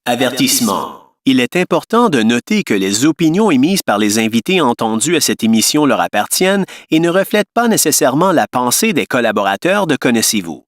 Avertissement. Il est important de noter que les opinions émises par les invités entendus à cette émission leur appartiennent et ne reflètent pas nécessairement la pensée des collaborateurs de Connaissez-vous.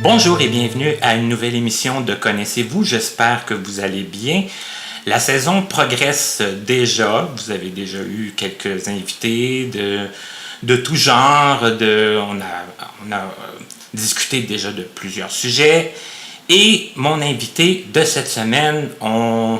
Bonjour et bienvenue à une nouvelle émission de Connaissez-vous. J'espère que vous allez bien. La saison progresse déjà. Vous avez déjà eu quelques invités de tout genre. On a discuté déjà de plusieurs sujets. Et mon invité de cette semaine, on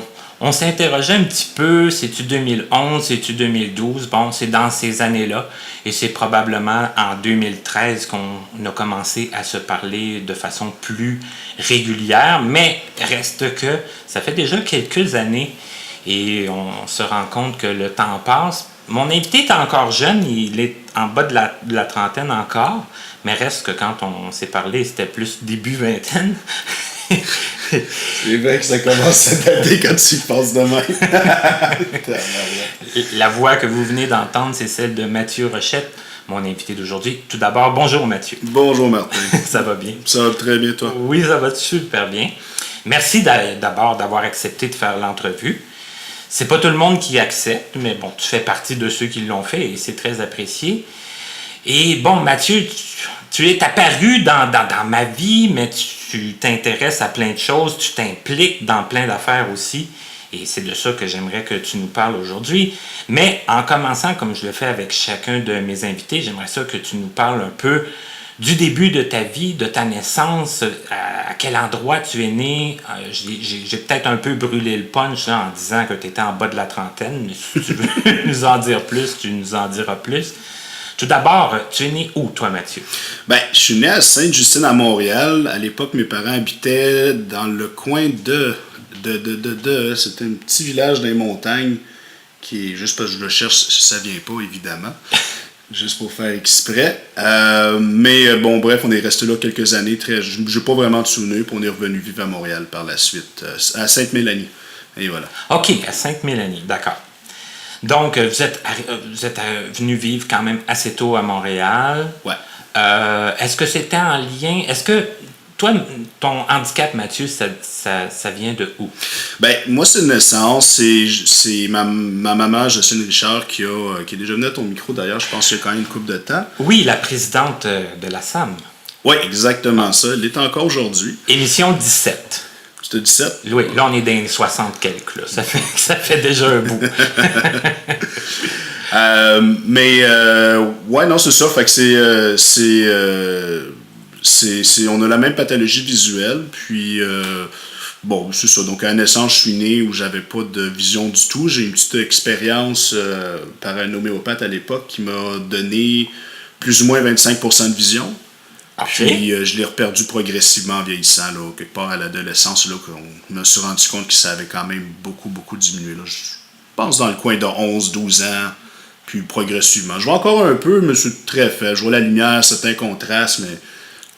s'est interrogé un petit peu, c'est-tu 2011, c'est-tu 2012? Bon, c'est dans ces années-là. Et c'est probablement en 2013 qu'on a commencé à se parler de façon plus régulière. Mais reste que ça fait déjà quelques années et on se rend compte que le temps passe. Mon invité est encore jeune, il est en bas de la trentaine encore. Mais reste que quand on s'est parlé, c'était plus début vingtaine. C'est vrai que ça commence à dater quand tu y passes de même. La voix que vous venez d'entendre, c'est celle de Mathieu Rochette, mon invité d'aujourd'hui. Tout d'abord, bonjour Mathieu. Bonjour Martin. Ça va bien? Ça va très bien, toi? Oui, ça va super bien. Merci d'abord d'avoir accepté de faire l'entrevue. C'est pas tout le monde qui accepte, mais bon, tu fais partie de ceux qui l'ont fait et c'est très apprécié. Et bon, Mathieu, tu es apparu dans ma vie, mais tu t'intéresses à plein de choses, tu t'impliques dans plein d'affaires aussi. Et c'est de ça que j'aimerais que tu nous parles aujourd'hui. Mais en commençant, comme je le fais avec chacun de mes invités, j'aimerais ça que tu nous parles un peu du début de ta vie, de ta naissance, à quel endroit tu es né. J'ai peut-être un peu brûlé le punch là, en disant que tu étais en bas de la trentaine, mais si tu veux nous en dire plus, tu nous en diras plus. Tout d'abord, tu es né où, toi, Mathieu? Ben, je suis né à Sainte-Justine, à Montréal. À l'époque, mes parents habitaient dans le coin c'était un petit village dans les montagnes qui est, juste parce que je le cherche, ça vient pas, évidemment. Juste pour faire exprès. Mais bon, bref, on est resté là quelques années. J'ai pas vraiment de souvenirs, puis on est revenu vivre à Montréal par la suite, à Sainte-Mélanie. Et voilà. OK, à Sainte-Mélanie, d'accord. Donc, vous êtes venu vivre quand même assez tôt à Montréal. Ouais. Est-ce que c'était en lien... Est-ce que, toi, ton handicap, Mathieu, ça vient de où? Ben, moi, c'est une naissance. C'est ma maman, Jocelyne Richard, qui est déjà venue à ton micro, d'ailleurs. Je pense qu'il y a quand même une couple de temps. Oui, la présidente de la SAM. Oui, exactement ça. Elle est encore aujourd'hui. Émission 17. C'était 17? Oui, là, on est dans les 60 quelques, là. Ça fait déjà un bout. Ouais, non, c'est ça. Fait que on a la même pathologie visuelle. Puis, bon, c'est ça. Donc, à la naissance, je suis né où j'avais pas de vision du tout. J'ai une petite expérience par un homéopathe à l'époque qui m'a donné plus ou moins 25% de vision. Okay. Puis je l'ai reperdu progressivement en vieillissant, là, quelque part à l'adolescence, là, qu'on me suis rendu compte que ça avait quand même beaucoup, beaucoup diminué. Là. Je pense dans le coin de 11-12 ans, puis progressivement. Je vois encore un peu, mais c'est très faible. Je vois la lumière, certains contrastes, mais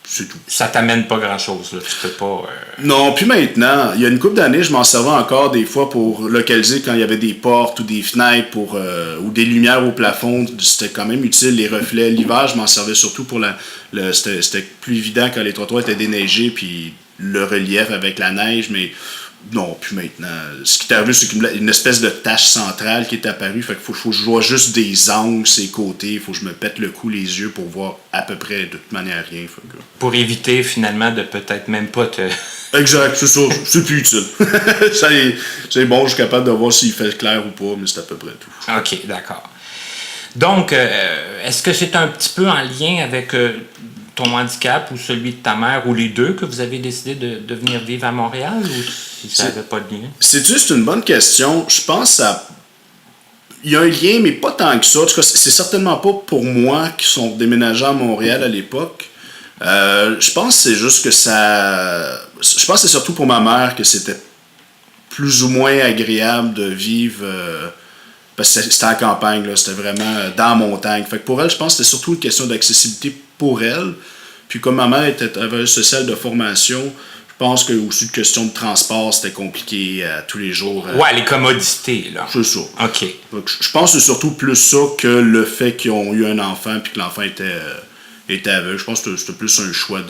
c'est tout. Ça t'amène pas grand-chose, là. Tu peux pas... Non, puis maintenant, il y a une couple d'années, je m'en servais encore des fois pour localiser quand il y avait des portes ou des fenêtres ou des lumières au plafond. C'était quand même utile, les reflets. L'hiver, je m'en servais surtout pour c'était plus évident quand les trottoirs étaient déneigés, puis le relief avec la neige, mais non, puis maintenant, ce qui est arrivé, c'est une espèce de tache centrale qui est apparue. Fait qu'il faut que je vois juste des angles, ses côtés. Il faut que je me pète le cou, les yeux pour voir à peu près de toute manière rien. Pour éviter finalement de peut-être même pas te... Exact, c'est ça. C'est plus utile. C'est bon, je suis capable de voir s'il fait clair ou pas, mais c'est à peu près tout. OK, d'accord. Donc, est-ce que c'est un petit peu en lien avec ton handicap ou celui de ta mère, ou les deux, que vous avez décidé de venir vivre à Montréal, ou si ça n'avait pas de lien? C'est une bonne question. Je pense il y a un lien, mais pas tant que ça. En tout cas, c'est certainement pas pour moi qui sont déménagés à Montréal à l'époque. Je pense que c'est juste que ça... Je pense que c'est surtout pour ma mère que c'était plus ou moins agréable de vivre. Parce que c'était en campagne, là, c'était vraiment dans la montagne. Fait que pour elle, je pense que c'était surtout une question d'accessibilité pour elle. Puis comme ma mère était travailleuse sociale de formation, je pense que aussi une question de transport, c'était compliqué tous les jours. Ouais, les commodités, là. C'est ça. OK. Donc, je pense que c'est surtout plus ça que le fait qu'ils ont eu un enfant puis que l'enfant était aveugle. Je pense que c'était plus un choix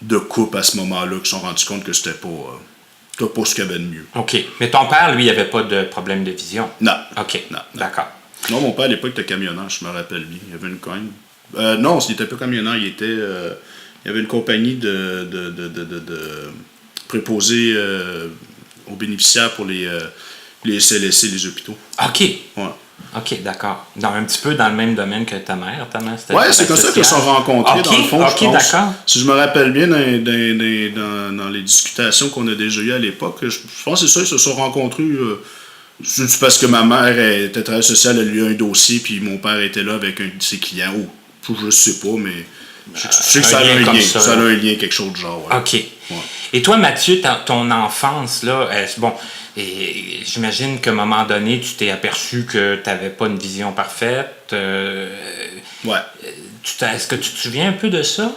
de couple à ce moment-là qui se sont rendus compte que c'était pas ce qu'il y avait de mieux. OK. Mais ton père, lui, il avait pas de problème de vision? Non. OK. Non. D'accord. Non, mon père à l'époque était camionneur, je me rappelle bien. Il avait une cogne. Non, il n'était pas camionneur, il y avait une compagnie de préposés aux bénéficiaires pour les CLSC, les hôpitaux. OK. Ouais. OK, d'accord. Un petit peu dans le même domaine que ta mère. Ta mère, c'était Ouais, c'est comme ça qu'ils se sont rencontrés, OK, dans le fond, OK, je pense. d'accord. Si je me rappelle bien dans les discutations qu'on a déjà eues à l'époque, je pense que c'est ça, ils se sont rencontrés. C'est parce que ma mère était travailleuse sociale, elle a eu un dossier, puis mon père était là avec un de ses clients. Je sais pas, mais je sais que ça a un lien. Ça a un lien, quelque chose de genre. Ouais. OK. Ouais. Et toi, Mathieu, ton enfance, là, bon, et j'imagine qu'à un moment donné, tu t'es aperçu que tu n'avais pas une vision parfaite. Ouais. Est-ce que tu te souviens un peu de ça?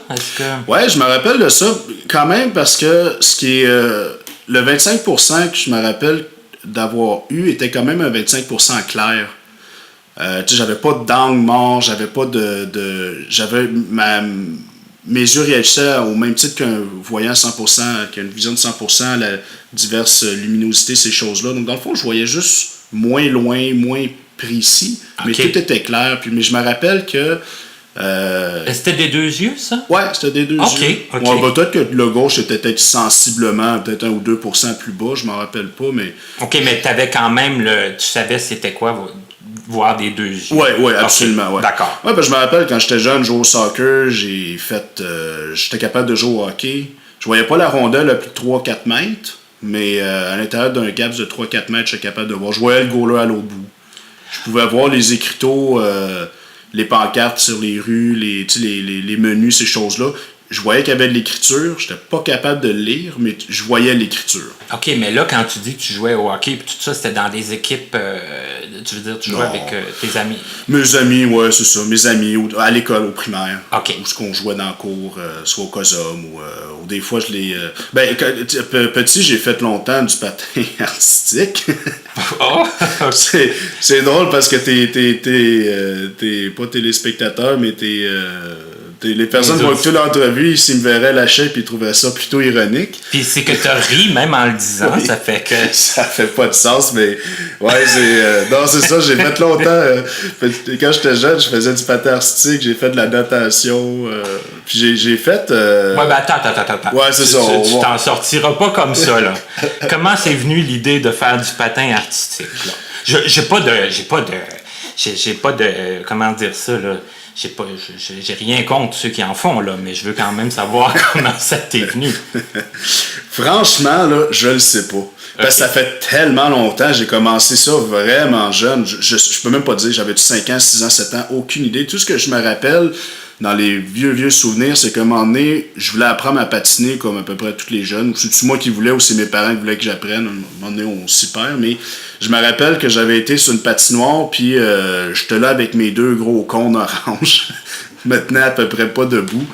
Ouais, je me rappelle de ça quand même parce que ce qui est le 25% que je me rappelle d'avoir eu était quand même un 25% clair. J'avais pas d'angle mort, j'avais pas j'avais mes yeux réagissaient au même titre qu'un voyant 100%, qu'une vision de 100%, la diverse luminosité, ces choses-là. Donc, dans le fond, je voyais juste moins loin, moins précis, mais tout était clair. Mais je me rappelle que... C'était des deux yeux, ça? Ouais, c'était des deux yeux. OK. Ouais, peut-être que le gauche était peut-être sensiblement, peut-être 1 ou 2% plus bas, je m'en rappelle pas, mais... OK, mais tu avais quand même tu savais c'était quoi voir des deux yeux. Oui, absolument. Okay. Ouais. D'accord. Ouais, je me rappelle quand j'étais jeune, jouer au soccer, j'étais capable de jouer au hockey. Je voyais pas la rondelle à plus de 3-4 mètres, mais à l'intérieur d'un gap de 3-4 mètres, j'étais capable de voir. Je voyais le goaler à l'autre bout. Je pouvais voir les écriteaux, les pancartes sur les rues, les menus, ces choses-là. Je voyais qu'il y avait de l'écriture, j'étais pas capable de le lire, mais je voyais l'écriture. OK, mais là, quand tu dis que tu jouais au hockey et tout ça, c'était dans des équipes, tu veux dire, tu jouais avec tes amis? Mes amis, ouais, c'est ça. Mes amis, à l'école, au primaire. OK. Où ce qu'on jouait dans le cours, soit au COSOM, ou des fois, je les... petit, j'ai fait longtemps du patin artistique. Oh! C'est drôle parce que t'es pas téléspectateur, mais les personnes qui vont écouter l'entrevue, s'ils me verraient lâcher puis ils trouveraient ça plutôt ironique. Puis c'est que t'as ri même en le disant, oui, ça fait que... Ça fait pas de sens, mais ouais, non, c'est ça, j'ai fait longtemps. Quand j'étais jeune, je faisais du patin artistique, j'ai fait de la natation, puis j'ai fait... Ouais, ben attends. Ouais, c'est ça. Tu t'en sortiras pas comme ça, là. Comment c'est venu l'idée de faire du patin artistique, là? J'ai pas de... Comment dire ça, là? J'ai rien contre ceux qui en font, là, mais je veux quand même savoir comment ça t'est venu. Franchement, là, je le sais pas. Parce que ça fait tellement longtemps, j'ai commencé ça vraiment jeune. Je peux même pas dire, j'avais 5 ans, 6 ans, 7 ans, aucune idée. Tout ce que je me rappelle dans les vieux souvenirs, c'est qu'à un moment donné, je voulais apprendre à patiner comme à peu près tous les jeunes. C'est-tu moi qui voulais ou c'est mes parents qui voulaient que j'apprenne? À un moment donné, on s'y perd, mais je me rappelle que j'avais été sur une patinoire, puis j'étais là avec mes 2 gros cônes orange, maintenant à peu près pas debout.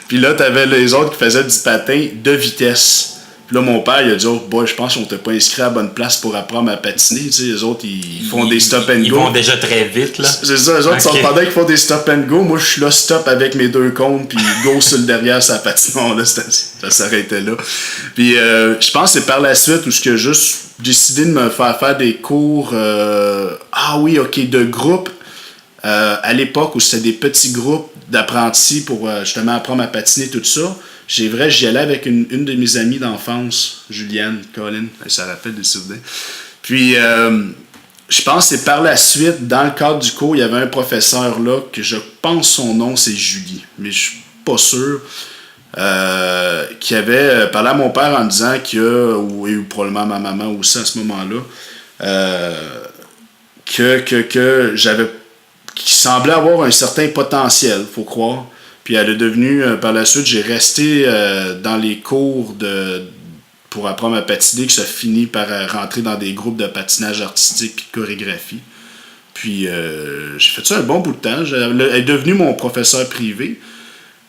Puis là, t'avais les autres qui faisaient du patin de vitesse. Puis là, mon père, il a dit, oh boy, je pense qu'on t'a pas inscrit à la bonne place pour apprendre à patiner. Tu sais, les autres, ils font des stop and go. Ils vont déjà très vite, là. C'est ça, les autres, sont pendant qu'ils font des stop and go. Moi, je suis là, stop avec mes 2 cônes, puis go sur le derrière, sa patinoire. Là, ça s'arrêtait là. Puis je pense que c'est par la suite où j'ai juste décidé de me faire des cours, de groupe. À l'époque où c'était des petits groupes d'apprentis pour justement apprendre à patiner, tout ça. J'y allais avec une de mes amies d'enfance, Juliane, Colin, ça rappelle des souvenirs. Puis, je pense que c'est par la suite, dans le cadre du cours, il y avait un professeur là, que je pense son nom, c'est Julie, mais je suis pas sûr, qui avait parlé à mon père en disant ou probablement à ma maman aussi à ce moment-là, qui semblait avoir un certain potentiel, faut croire. Puis elle est devenue, par la suite, j'ai resté dans les cours pour apprendre à patiner que ça finit par rentrer dans des groupes de patinage artistique puis de chorégraphie. Puis j'ai fait ça un bon bout de temps. Elle est devenue mon professeur privé,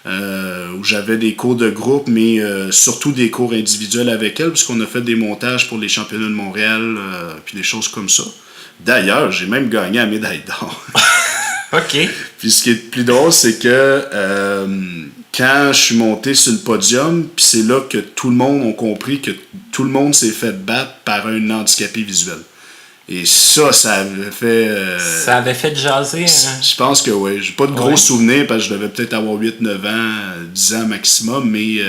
où j'avais des cours de groupe, mais surtout des cours individuels avec elle, puisqu'on a fait des montages pour les championnats de Montréal, puis des choses comme ça. D'ailleurs, j'ai même gagné la médaille d'or. OK. Puis ce qui est le plus drôle, c'est que quand je suis monté sur le podium, puis c'est là que tout le monde a compris que tout le monde s'est fait battre par un handicapé visuel. Et ça avait fait... ça avait fait jaser. Hein? Je pense que oui. J'ai pas de gros souvenirs parce que je devais peut-être avoir 8-9 ans, 10 ans maximum, mais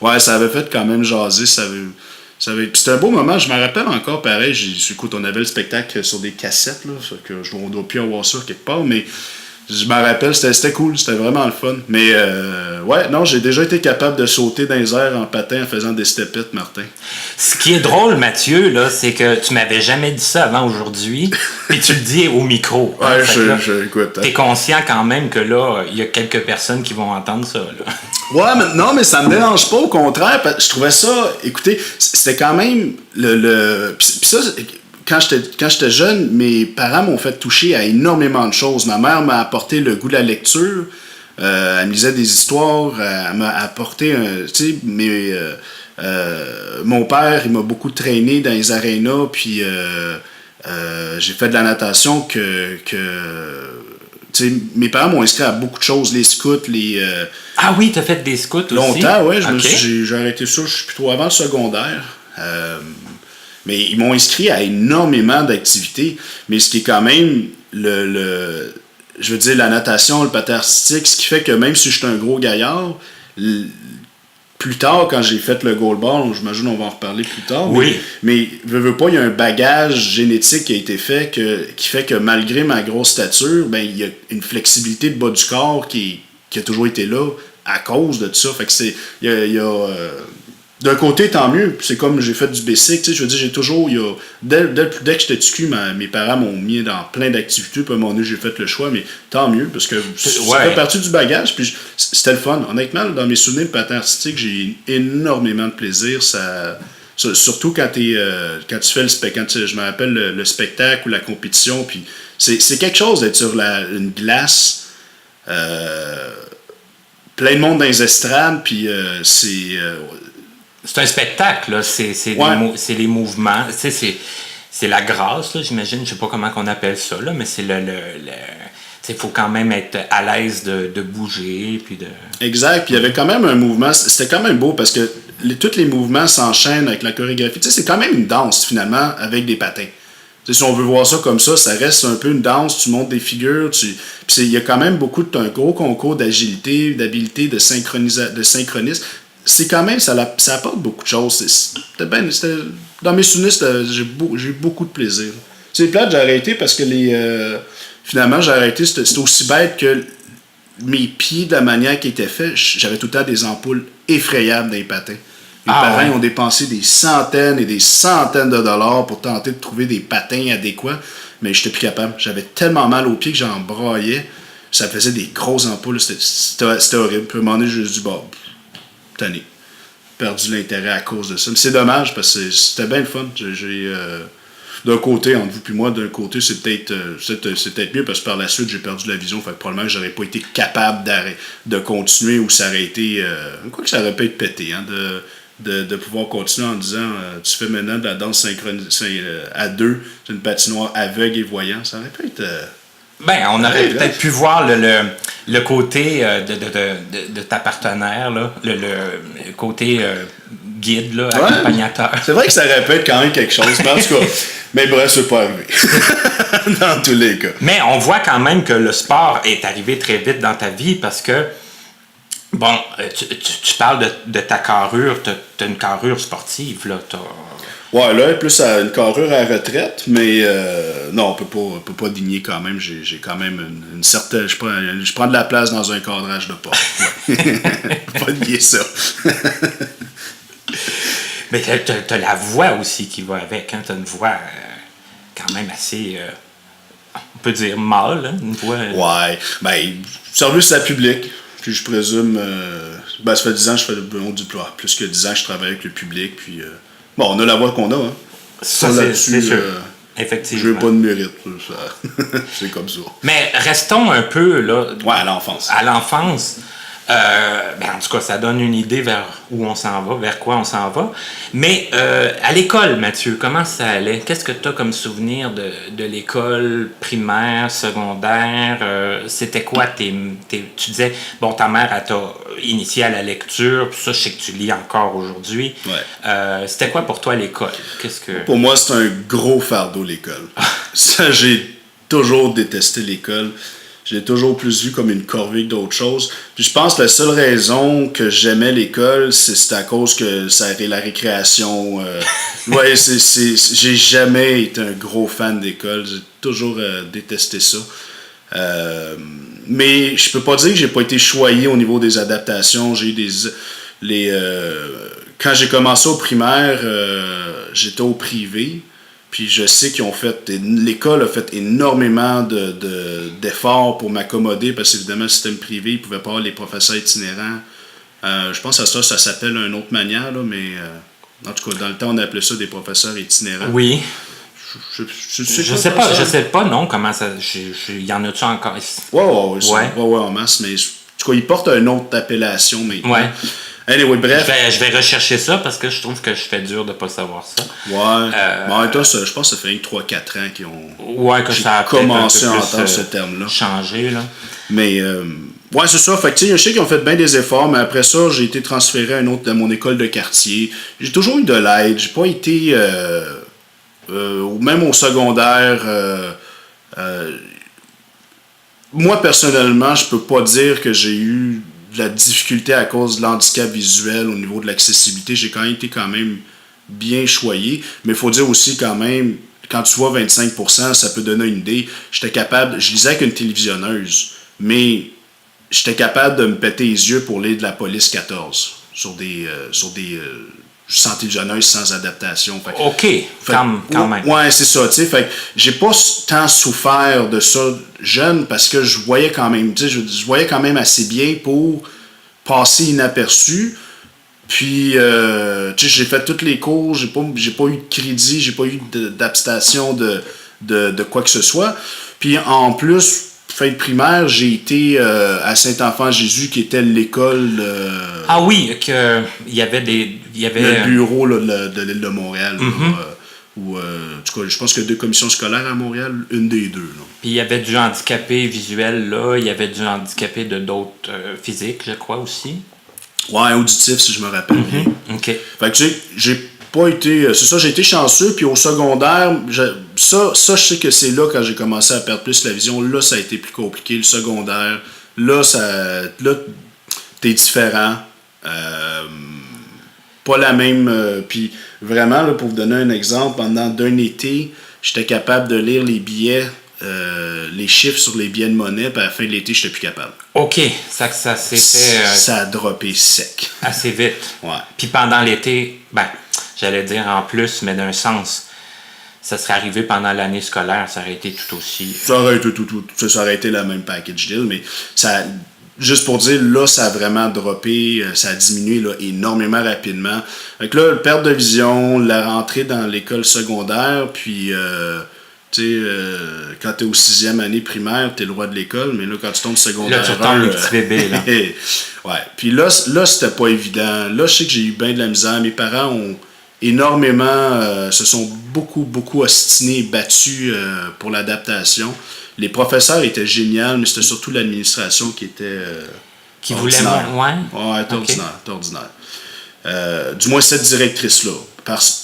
ouais, ça avait fait quand même jaser. Puis c'était un beau moment. Je me rappelle encore pareil. Écoute, on avait le spectacle sur des cassettes, là, que on doit plus avoir ça quelque part, mais je me rappelle, c'était cool, c'était vraiment le fun. Mais ouais, non, j'ai déjà été capable de sauter dans les airs en patin en faisant des step-it, Martin. Ce qui est drôle, Mathieu, là, c'est que tu m'avais jamais dit ça avant aujourd'hui, puis tu le dis au micro. Ouais, hein, écoute. T'es conscient quand même que là, il y a quelques personnes qui vont entendre ça, là. Ouais, mais non, mais ça me dérange pas, au contraire, parce que je trouvais ça, écoutez, c'était quand même Puis ça, quand j'étais jeune, mes parents m'ont fait toucher à énormément de choses. Ma mère m'a apporté le goût de la lecture, elle me lisait des histoires, elle m'a apporté tu sais, mon père, il m'a beaucoup traîné dans les arénas, puis j'ai fait de la natation que tu sais, mes parents m'ont inscrit à beaucoup de choses, les scouts, Ah oui, t'as fait des scouts aussi? Longtemps, ouais, Okay. j'ai arrêté ça, je suis plutôt avant le secondaire. Mais ils m'ont inscrit à énormément d'activités. Mais ce qui est quand même je veux dire, la natation, le patin artistique, ce qui fait que même si je suis un gros gaillard, plus tard, quand j'ai fait le goalball, j'imagine on va en reparler plus tard. Oui. Mais veux pas, il y a un bagage génétique qui a été fait qui fait que malgré ma grosse stature, ben il y a une flexibilité de bas du corps qui a toujours été là à cause de ça. Fait que d'un côté, tant mieux. C'est comme j'ai fait du basic, tu sais, je veux dire, j'ai toujours, dès que j'étais TQ, mes parents m'ont mis dans plein d'activités, puis à un moment donné, j'ai fait le choix, mais tant mieux, parce que ça fait partie du bagage, puis c'était le fun. Honnêtement, dans mes souvenirs de patin artistique, j'ai eu énormément de plaisir, surtout quand tu fais je me rappelle le spectacle ou la compétition, puis c'est quelque chose d'être sur une glace, plein de monde dans les estrades, puis c'est un spectacle, là. C'est les mouvements. Tu sais, c'est la grâce, là, j'imagine. Je sais pas comment on appelle ça, là, mais c'est il faut quand même être à l'aise de bouger. Puis de... Exact. Puis il y avait quand même un mouvement. C'était quand même beau parce que tous les mouvements s'enchaînent avec la chorégraphie. Tu sais, c'est quand même une danse, finalement, avec des patins. Tu sais, si on veut voir ça comme ça reste un peu une danse. Tu montes des figures. Puis il y a quand même un gros concours d'agilité, d'habileté, de synchronisme. C'est quand même, ça apporte beaucoup de choses. Dans mes souvenirs, j'ai eu beaucoup de plaisir. C'est plate, j'ai arrêté parce que finalement, j'ai arrêté, c'était aussi bête que mes pieds, de la manière qu'ils étaient faits, j'avais tout le temps des ampoules effrayables dans les patins. Mes parents ont dépensé des centaines et des centaines de dollars pour tenter de trouver des patins adéquats, mais j'étais plus capable. J'avais tellement mal aux pieds que j'en braillais. Ça faisait des grosses ampoules. C'était horrible. Puis à un moment donné, j'ai dit, bon, tanné. Perdu l'intérêt à cause de ça. Mais c'est dommage parce que c'était bien le fun. D'un côté, entre vous et moi, d'un côté, c'est peut-être mieux parce que par la suite, j'ai perdu la vision. Fait que probablement que j'aurais pas été capable de continuer ou ça aurait été. Quoi que ça aurait pu être pété, hein, de pouvoir continuer en disant tu fais maintenant de la danse synchronisée à deux, c'est une patinoire aveugle et voyant. Ça aurait pu être. On aurait peut-être pu voir le côté de ta partenaire, là, le côté guide, là, accompagnateur. C'est vrai que ça aurait pu être quand même quelque chose, mais en tout cas, mais bref, c'est pas arrivé. Dans tous les cas. Mais on voit quand même que le sport est arrivé très vite dans ta vie parce que, bon, tu parles de ta carrure, t'as une carrure sportive, là, Ouais, là, plus à une carrure à retraite, mais non, on peut pas digner quand même. J'ai quand même une certaine. Je prends de la place dans un cadrage de porte. Ouais. Pas nier ça. Mais t'as la voix aussi qui va avec. Hein? T'as une voix quand même assez. On peut dire mâle, hein? Une voix. Ouais, ben, service à public. Puis je présume, ça fait 10 ans que je fais plus que 10 ans que je travaille avec le public. Puis, on a la voix qu'on a. Hein. Ça, c'est sûr. Effectivement. Je veux pas de mérite. C'est comme ça. Mais restons un peu là. Ouais, à l'enfance. À l'enfance. En tout cas, ça donne une idée vers où on s'en va, vers quoi on s'en va. Mais à l'école, Mathieu, comment ça allait? Qu'est-ce que tu as comme souvenir de l'école primaire, secondaire? C'était quoi tu disais, ta mère, elle t'a initié à la lecture, puis ça, je sais que tu lis encore aujourd'hui. Ouais. C'était quoi pour toi l'école? Pour moi, c'est un gros fardeau, l'école. Ça, j'ai toujours détesté l'école. Je l'ai toujours plus vu comme une corvée que d'autres choses. Puis je pense que la seule raison que j'aimais l'école, c'est à cause que ça avait la récréation. Ouais, j'ai jamais été un gros fan d'école. J'ai toujours détesté ça. Mais je peux pas dire que j'ai pas été choyé au niveau des adaptations. J'ai eu quand j'ai commencé au primaire, j'étais au privé. Puis je sais l'école a fait énormément d'efforts pour m'accommoder parce qu'évidemment, le système privé, ils ne pouvaient pas avoir les professeurs itinérants. Je pense que ça s'appelle d'une autre manière, là, mais en tout cas, dans le temps, on appelait ça des professeurs itinérants. Oui. Je sais pas, non, comment ça. Il y en a-tu encore? Ouais, en masse, mais en tout cas, ils portent une autre appellation maintenant. Ouais. Anyway, bref. Je vais rechercher ça parce que je trouve que je fais dur de ne pas savoir ça. Ouais. En même temps, je pense que ça fait 3-4 ans qu'ils ont ça a commencé à entendre ce terme-là. Changé, là. Mais, c'est ça. Fait que, je sais qu'ils ont fait bien des efforts, mais après ça, j'ai été transféré à mon école de quartier. J'ai toujours eu de l'aide. J'ai pas été... même au secondaire... moi, personnellement, je peux pas dire que j'ai eu de la difficulté à cause de l'handicap visuel au niveau de l'accessibilité. J'ai quand même été bien choyé. Mais il faut dire aussi quand même, quand tu vois 25%, ça peut donner une idée. Je lisais avec une télévisionneuse, mais j'étais capable de me péter les yeux pour lire de la police 14 sur des sans télévisionneuse, sans adaptation. Quand même. Ouais, c'est ça, tu sais. Fait que j'ai pas tant souffert de ça jeune parce que je voyais quand même, tu sais, je voyais quand même assez bien pour passer inaperçu. Puis, tu sais, j'ai fait tous les cours, j'ai pas eu de crédit, j'ai pas eu d'abstention de quoi que ce soit. Puis, en plus, fin de primaire, j'ai été à Saint-Enfant-Jésus, qui était l'école... Ah oui, il y avait le bureau là, de l'île de Montréal. En tout cas, je pense qu'il y a 2 commissions scolaires à Montréal, une des 2. Là. Puis il y avait du handicapé visuel là, il y avait du handicapé de d'autres physiques, je crois aussi. Ouais, auditif, si je me rappelle bien. OK. Fait que tu sais, j'ai pas été... C'est ça, j'ai été chanceux, puis au secondaire, je sais que c'est là, quand j'ai commencé à perdre plus la vision, là, ça a été plus compliqué, le secondaire. Là, t'es différent. Pas la même... puis vraiment, là, pour vous donner un exemple, pendant d'un été, j'étais capable de lire les billets, les chiffres sur les billets de monnaie, puis à la fin de l'été, j'étais plus capable. OK. Ça s'est fait... Ça a droppé sec. Assez vite. Ouais. Puis pendant l'été, j'allais dire en plus, mais d'un sens, ça serait arrivé pendant l'année scolaire, ça aurait été tout aussi... Ça aurait été la même package deal, mais ça... Juste pour dire, là, ça a vraiment droppé, ça a diminué là, énormément rapidement. Fait que là, perte de vision, la rentrée dans l'école secondaire, puis, tu sais, quand t'es au 6e année primaire, t'es le roi de l'école, mais là, quand tu tombes secondaire... Là, tu tombes le petit bébé, là. Ouais. Puis là, c'était pas évident. Là, je sais que j'ai eu bien de la misère. Mes parents ont énormément... se sont beaucoup ostinés et battus pour l'adaptation. Les professeurs étaient géniaux, mais c'était surtout l'administration qui était qui voulait moins. Ouais, ordinaire. Du moins, cette directrice-là.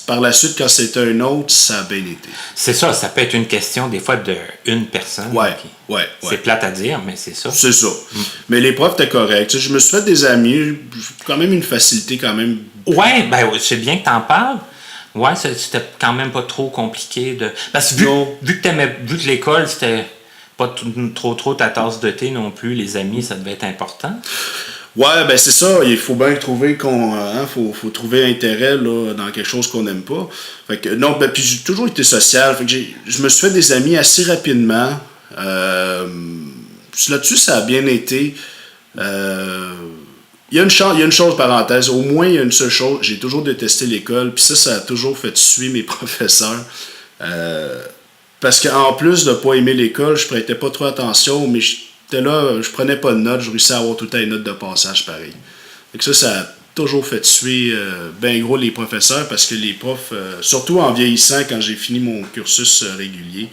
Par la suite, quand c'était un autre, ça a bien été. C'est ça peut être une question, des fois, d'une personne. Ouais. C'est plate à dire, mais c'est ça. C'est ça. Mais les profs étaient corrects. Je me suis fait des amis, quand même une facilité quand même. Ouais, c'est bien que t'en parles. Ouais, c'était quand même pas trop compliqué de... Parce que vu que l'école, c'était pas trop ta tasse de thé non plus, les amis, ça devait être important. Ouais, c'est ça. Il faut bien trouver faut trouver intérêt là, dans quelque chose qu'on n'aime pas. Fait que, non, puis j'ai toujours été social. Fait que je me suis fait des amis assez rapidement. Là-dessus, ça a bien été. Il y a une chose, parenthèse, au moins il y a une seule chose, j'ai toujours détesté l'école, puis ça a toujours fait suer mes professeurs. Parce qu'en plus de ne pas aimer l'école, je prêtais pas trop attention, mais j'étais là, je prenais pas de notes, je réussissais à avoir tout le temps une note de passage pareil. Donc ça a toujours fait tuer ben gros les professeurs, parce que les profs, surtout en vieillissant, quand j'ai fini mon cursus régulier,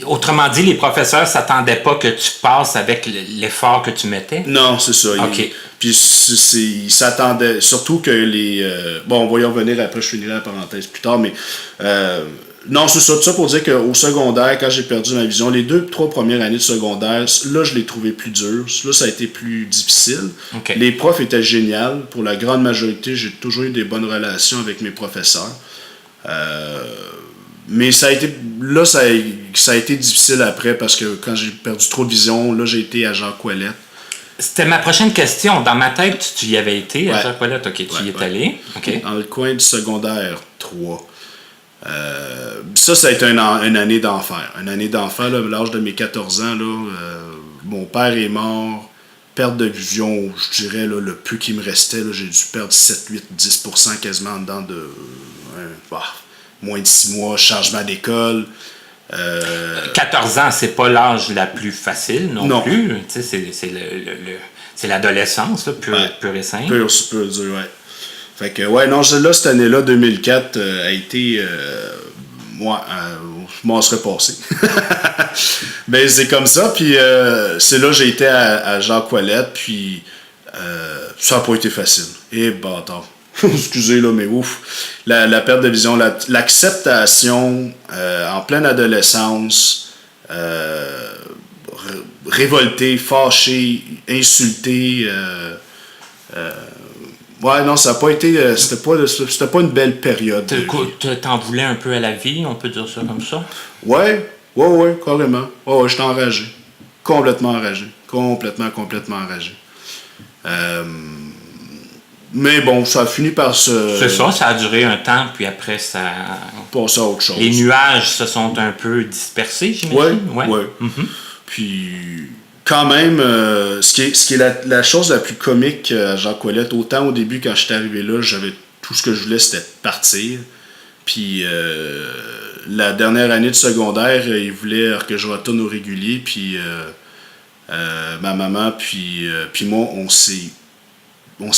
Autrement dit, les professeurs s'attendaient pas que tu passes avec l'effort que tu mettais? non, c'est ça. OK. Puis ils s'attendaient, surtout que les... bon, on va y revenir après, je finirai la parenthèse plus tard, mais... non, c'est ça. Tout ça pour dire qu'au secondaire, quand j'ai perdu ma vision, les 2-3 premières années de secondaire, là, je l'ai trouvé plus dur. Là, ça a été plus difficile. OK. Les profs étaient géniaux. Pour la grande majorité, j'ai toujours eu des bonnes relations avec mes professeurs. Mais ça a été difficile après parce que quand j'ai perdu trop de vision, là, j'ai été à Jacques Ouellette. C'était ma prochaine question. Dans ma tête, tu y avais été à Jacques Ouellette. OK, tu y es allé. OK. Dans le coin du secondaire 3. Ça a été une année d'enfer. Une année d'enfer, là, à l'âge de mes 14 ans, là, mon père est mort. Perte de vision, je dirais, là, le peu qui me restait, là, j'ai dû perdre 7, 8, 10% quasiment dedans de moins de 6 mois, changement d'école. 14 ans, c'est pas l'âge la plus facile non plus. C'est l'adolescence, là, pur et simple. Pur dur, ouais. Fait que, ouais, non, là, cette année-là, 2004, a été... moi, je m'en serais passé. Ben, c'est comme ça, puis c'est là que j'ai été à Jacques Ouellette, puis ça n'a pas été facile. Et bâtard. Excusez, là, mais ouf. La perte de vision, l'acceptation en pleine adolescence, révolté, fâché, insulté. Ouais, non, ça n'a pas été. C'était pas une belle période. T'en voulais un peu à la vie, on peut dire ça comme ça? Ouais, carrément. Ouais, j'étais enragé. Complètement enragé. Complètement enragé. Mais bon, ça a fini par se... C'est ça a duré un temps, puis après, ça... Passer à autre chose. Les nuages se sont un peu dispersés, j'imagine? Ouais. Mm-hmm. Puis, quand même, ce qui est la chose la plus comique à Jacques Ouellette, autant au début, quand j'étais arrivé là, j'avais tout ce que je voulais, c'était partir. Puis, la dernière année de secondaire, il voulait que je retourne au régulier, puis ma maman, puis moi,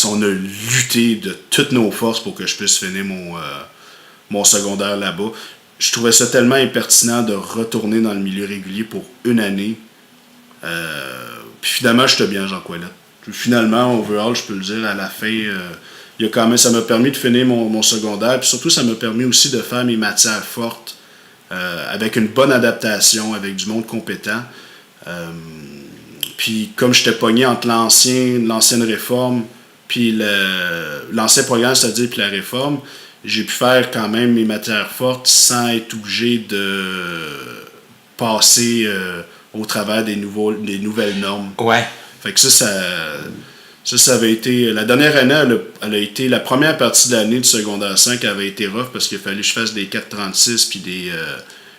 on a lutté de toutes nos forces pour que je puisse finir mon secondaire là-bas. Je trouvais ça tellement impertinent de retourner dans le milieu régulier pour une année. Puis finalement, j'étais bien à Jacques Ouellette. Finalement, overall, je peux le dire, à la fin, ça m'a permis de finir mon secondaire. Puis surtout, ça m'a permis aussi de faire mes matières fortes avec une bonne adaptation, avec du monde compétent. Puis comme j'étais pogné entre l'ancienne réforme, puis l'ancien programme, c'est-à-dire puis la réforme, j'ai pu faire quand même mes matières fortes sans être obligé de passer au travers des nouvelles normes. Ouais. Fait que ça avait été... La dernière année, elle a été... La première partie de l'année du secondaire 5 avait été rough parce qu'il fallait que je fasse des 436 puis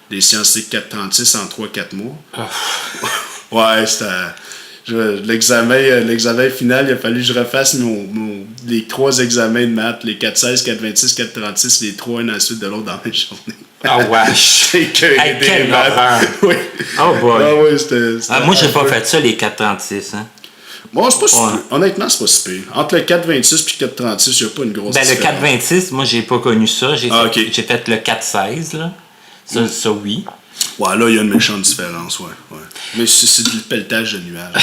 des scientifiques 436 en 3-4 mois. Oh. Ouais, c'était... L'examen final, il a fallu que je refasse les 3 examens de maths, les 416, 426, 436, les 3 un à la suite de l'autre dans la même journée. Ah ouais! Quelle horreur! Oui. Oh boy! Ah oui, c'était moi, j'ai pas fait ça, les 436. Hein? Bon, c'est pas si pire. Honnêtement, c'est pas si pire. Entre le 426 et le 436, il n'y a pas une grosse différence. Le 426, moi, j'ai pas connu ça. J'ai fait le 416, là. Ça, oui. Ouais, là, il y a une méchante différence, ouais. Mais c'est du pelletage de nuages.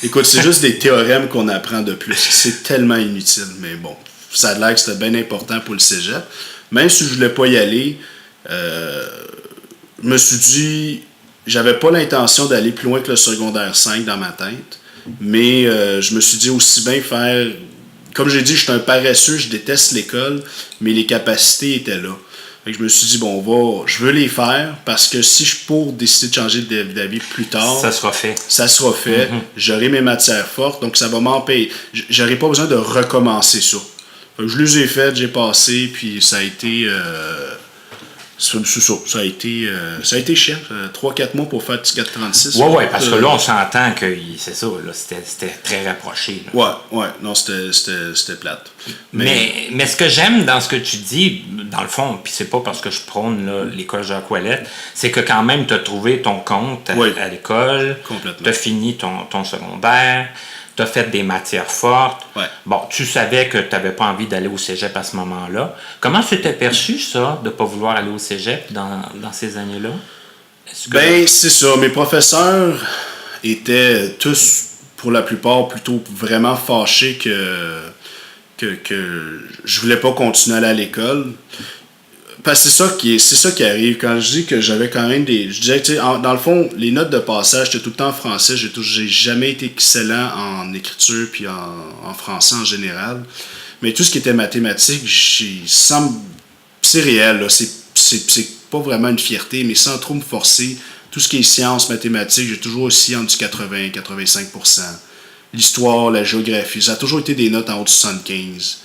Écoute, c'est juste des théorèmes qu'on apprend de plus. C'est tellement inutile, mais bon. Ça a l'air que c'était bien important pour le cégep. Même si je voulais pas y aller, je me suis dit... J'avais pas l'intention d'aller plus loin que le secondaire 5 dans ma tête, mais je me suis dit aussi bien faire... Comme j'ai dit, je suis un paresseux, je déteste l'école, mais les capacités étaient là. Fait que je me suis dit, je veux les faire, parce que si je peux décider de changer d'avis plus tard... Ça sera fait. Mm-hmm. J'aurai mes matières fortes, donc ça va m'empêcher. J'aurai pas besoin de recommencer ça. Fait que je les ai faites, j'ai passé, puis ça a été... C'est ça. Ça a été chiant. 3-4 mois pour faire du 436. Oui, parce que là, on s'entend que c'est ça, là, c'était très rapproché. Là. Ouais. Non, c'était plate. Mais ce que j'aime dans ce que tu dis, dans le fond, puis c'est pas parce que je prône là, l'école Jacques Ouellette, c'est que quand même, tu as trouvé ton compte à l'école. Complètement. Tu as fini ton secondaire. Tu as fait des matières fortes. Ouais. Bon, tu savais que tu n'avais pas envie d'aller au cégep à ce moment-là. Comment tu t'es perçu, ça, de ne pas vouloir aller au cégep dans ces années-là? C'est ça. Mes professeurs étaient tous, pour la plupart, plutôt vraiment fâchés que je voulais pas continuer à aller à l'école. Parce que c'est ça qui arrive. Quand je dis que j'avais quand même je disais que, dans le fond, les notes de passage, j'étais tout le temps en français. J'ai jamais été excellent en écriture puis en français en général. Mais tout ce qui était mathématiques, c'est réel, là. C'est pas vraiment une fierté, mais sans trop me forcer. Tout ce qui est sciences, mathématiques, j'ai toujours aussi entre du 80-85%. L'histoire, la géographie, ça a toujours été des notes en haut de 75.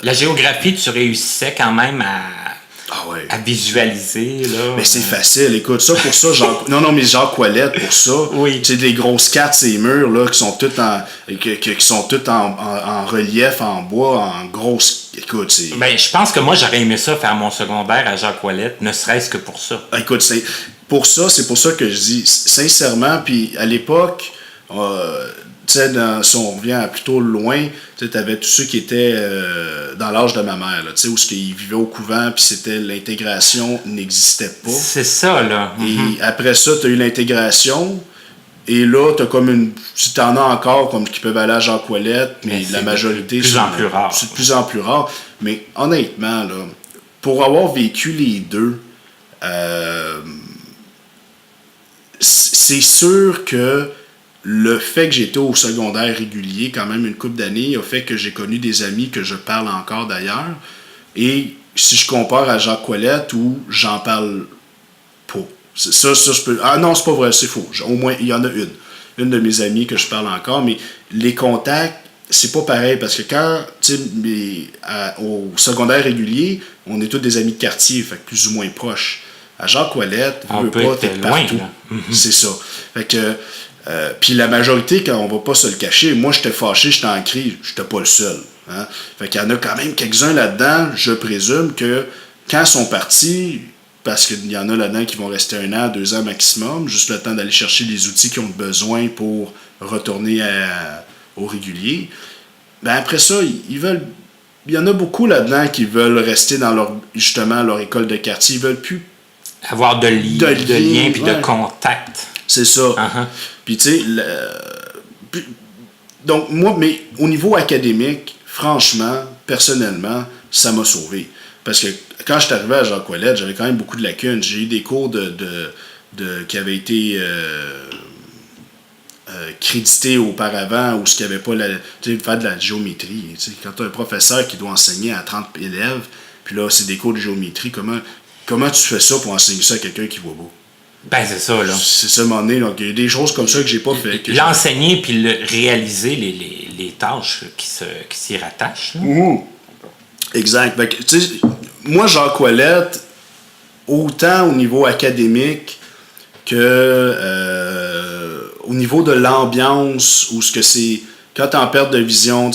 La géographie, tu réussissais quand même à visualiser. Là, mais c'est facile, écoute, ça pour ça, mais Jacques Ouellette, pour ça, oui. C'est des grosses cartes, ces murs, là, qui sont toutes en relief, en bois, en grosses. Écoute, c'est. Ben, je pense que moi, j'aurais aimé ça faire mon secondaire à Jacques Ouellette, ne serait-ce que pour ça. Écoute, c'est pour ça que je dis, sincèrement, puis à l'époque, si on revient plutôt loin, tu avais tous ceux qui étaient dans l'âge de ma mère, là, où ils vivaient au couvent, puis l'intégration n'existait pas. C'est ça, là. Et après ça, tu as eu l'intégration, et là, tu as comme si tu en as encore comme qui peuvent aller à Jacques Ouellette, mais la majorité, c'est de plus en plus rare. C'est de plus en plus rare. Mais honnêtement, là, pour avoir vécu les deux, c'est sûr que le fait que j'étais au secondaire régulier, quand même une couple d'années, a fait que j'ai connu des amis que je parle encore d'ailleurs. Et si je compare à Jacques Ouellette, où j'en parle pas. Ça, je peux. Ah non, c'est pas vrai, c'est faux. Au moins, il y en a une. Une de mes amies que je parle encore, mais les contacts, c'est pas pareil parce que quand, au secondaire régulier, on est tous des amis de quartier, fait que plus ou moins proches. À Jacques Ouellette, on peut être loin, partout. Là. C'est ça. Fait que. Puis la majorité, quand on va pas se le cacher, moi j'étais fâché, j'étais en crise, j'étais pas le seul. Hein? Fait qu'il y en a quand même quelques-uns là-dedans, je présume que quand ils sont partis, parce qu'il y en a là-dedans qui vont rester 1 an, 2 ans maximum, juste le temps d'aller chercher les outils qu'ils ont besoin pour retourner au régulier, ben après ça, ils veulent. Il y en a beaucoup là-dedans qui veulent rester dans leur école de quartier, ils veulent plus avoir de liens puis de contact. C'est ça. Uh-huh. Puis tu sais, donc moi, mais au niveau académique, franchement, personnellement, ça m'a sauvé. Parce que quand je suis arrivé à Jacques Ouellette, j'avais quand même beaucoup de lacunes. J'ai eu des cours qui avaient été crédités auparavant ou ce qu'il n'y avait pas faire de la géométrie. Quand tu as un professeur qui doit enseigner à 30 élèves, puis là, c'est des cours de géométrie, comment tu fais ça pour enseigner ça à quelqu'un qui voit beau? Ben, c'est ça, là. C'est ça, à un moment donné. Donc, il y a des choses comme ça que j'ai pas fait. L'enseigner puis réaliser les tâches qui s'y rattachent. Mmh. Exact. Fait que, moi, Jacques Ouellette, autant au niveau académique que au niveau de l'ambiance, ou ce que c'est. Quand tu es en perte de vision,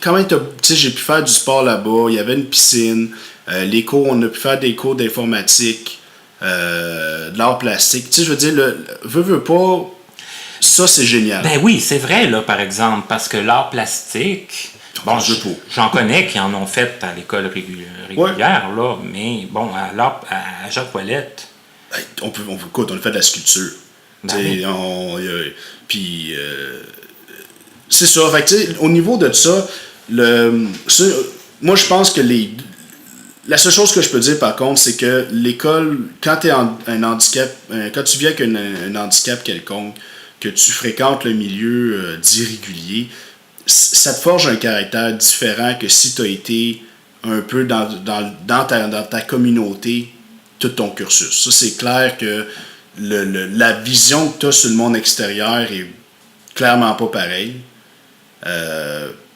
quand même, j'ai pu faire du sport là-bas, il y avait une piscine, les cours, on a pu faire des cours d'informatique. De l'art plastique. Tu sais, je veux dire, veux pas, ça c'est génial. Ben oui, c'est vrai, là, par exemple, parce que l'art plastique, bon, j'en connais qui en ont fait à l'école régulière, là, mais bon, à Jacques Ouellette. Écoute, on a fait de la sculpture. Ben oui. Puis, c'est ça. Fait que, tu sais, au niveau de ça, moi je pense que la seule chose que je peux dire, par contre, c'est que l'école, quand tu es un handicap, quand tu vis avec un handicap quelconque, que tu fréquentes le milieu d'irrégulier, ça te forge un caractère différent que si tu as été un peu dans ta communauté tout ton cursus. Ça, c'est clair que la vision que tu as sur le monde extérieur est clairement pas pareille.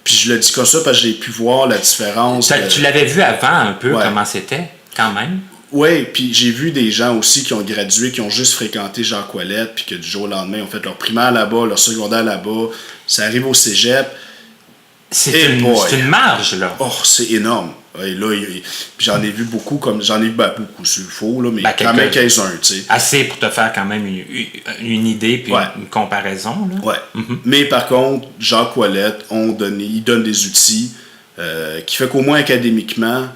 Puis je le dis comme ça parce que j'ai pu voir la différence. Tu l'avais vu avant un peu, comment c'était? quand même. Oui, puis j'ai vu des gens aussi qui ont gradué, qui ont juste fréquenté Jacques Ouellette, puis que du jour au lendemain, ont fait leur primaire là-bas, leur secondaire là-bas. Ça arrive au cégep. C'est une marge, là. Oh, c'est énorme. Et là, puis j'en ai vu beaucoup, j'en ai vu beaucoup, c'est faux, là, mais quand même quelques-uns, tu sais. Assez pour te faire quand même une idée puis une comparaison, là. Ouais. Mm-hmm. Mais par contre, Jacques Ouellette, il donne des outils qui fait qu'au moins académiquement,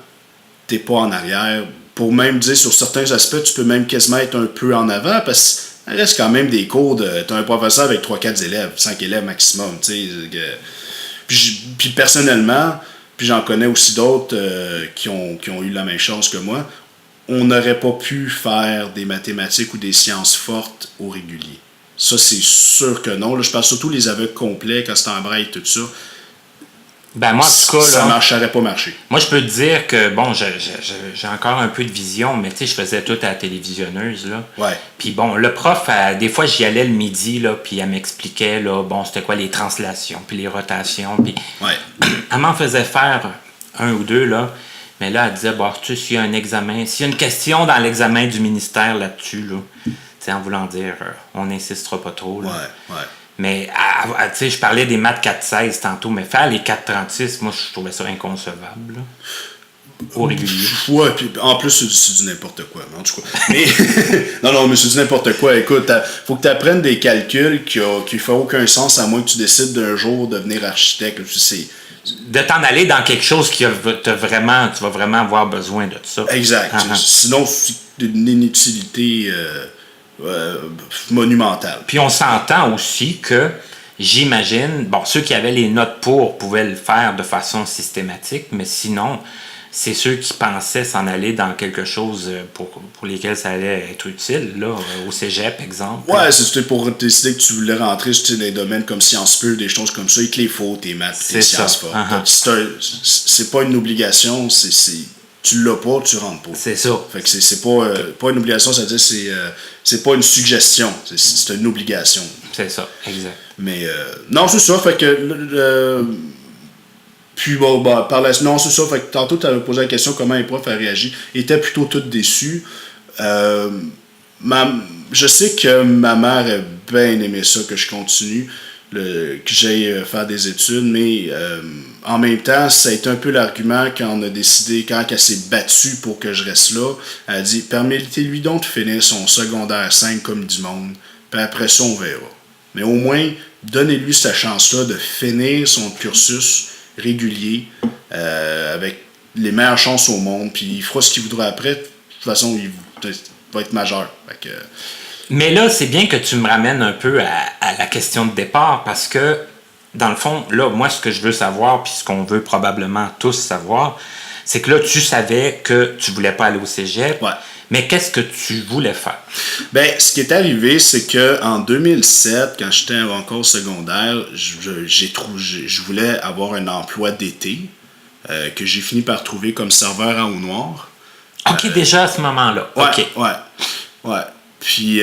t'es pas en arrière. Pour même dire, sur certains aspects, tu peux même quasiment être un peu en avant, parce qu'il reste quand même des cours t'as un professeur avec 3-4 élèves, 5 élèves maximum, tu sais. Puis personnellement, puis j'en connais aussi d'autres qui ont eu la même chance que moi, on n'aurait pas pu faire des mathématiques ou des sciences fortes au régulier. Ça, c'est sûr que non. Là, je parle surtout les aveugles complets, quand c'est en braille et tout ça. Ben moi, en tout cas, ça marcherait pas marcher. Moi, je peux te dire que, bon, j'ai encore un peu de vision, mais tu sais, je faisais tout à la télévisionneuse, là. Ouais. Puis bon, le prof, des fois, j'y allais le midi, là, puis elle m'expliquait, là, bon, c'était quoi les translations, puis les rotations, puis... Ouais. Elle m'en faisait faire un ou deux, là, mais là, elle disait, bon, tu sais, s'il y a un examen, s'il y a une question dans l'examen du ministère là-dessus, là, tu sais, en voulant dire, on n'insistera pas trop, là. Ouais. Mais, tu sais, je parlais des maths 4-16 tantôt, mais faire les 4-36, moi, je trouvais ça inconcevable, là, au régulier. Ouais, puis en plus, c'est du n'importe quoi, en tout cas. Mais, non, mais c'est du n'importe quoi. Écoute, faut que tu apprennes des calculs qui font aucun sens, à moins que tu décides d'un jour de devenir architecte. De t'en aller dans quelque chose tu vas vraiment avoir besoin de ça. Exact. Sinon, c'est une inutilité... monumental. Puis on s'entend aussi que, j'imagine, bon, ceux qui avaient les notes pouvaient le faire de façon systématique, mais sinon, c'est ceux qui pensaient s'en aller dans quelque chose pour lesquels ça allait être utile, là, au cégep, exemple. Ouais, c'était pour décider que tu voulais rentrer dans des domaines comme sciences pures, des choses comme ça, et que les faut, tes maths, tes sciences fortes. C'est pas une obligation, tu l'as pas, tu rentres pas. C'est ça. Fait que c'est pas une obligation, ça veut dire c'est pas une suggestion, c'est une obligation. C'est ça, exact. Mais non, c'est ça, fait que puis bon, non, c'est ça, fait que tantôt tu avais posé la question comment les profs ont réagi. Ils étaient plutôt tous déçus. Je sais que ma mère a bien aimé ça, que je continue, que j'aille faire des études, mais en même temps, ça a été un peu l'argument quand on a décidé, quand elle s'est battue pour que je reste là. Elle a dit, permettez-lui donc de finir son secondaire 5 comme du monde, puis après ça, on verra. Mais au moins, donnez-lui cette chance-là de finir son cursus régulier avec les meilleures chances au monde, puis il fera ce qu'il voudra après. De toute façon, il va être majeur. Fait que, mais là, c'est bien que tu me ramènes un peu à la question de départ, parce que, dans le fond, là, moi, ce que je veux savoir, puis ce qu'on veut probablement tous savoir, c'est que là, tu savais que tu voulais pas aller au cégep, ouais. Mais qu'est-ce que tu voulais faire? Ben, ce qui est arrivé, c'est que en 2007, quand j'étais encore au secondaire, je voulais avoir un emploi d'été que j'ai fini par trouver comme serveur en eau noire. OK, déjà à ce moment-là. Ouais, OK. Ouais. Puis,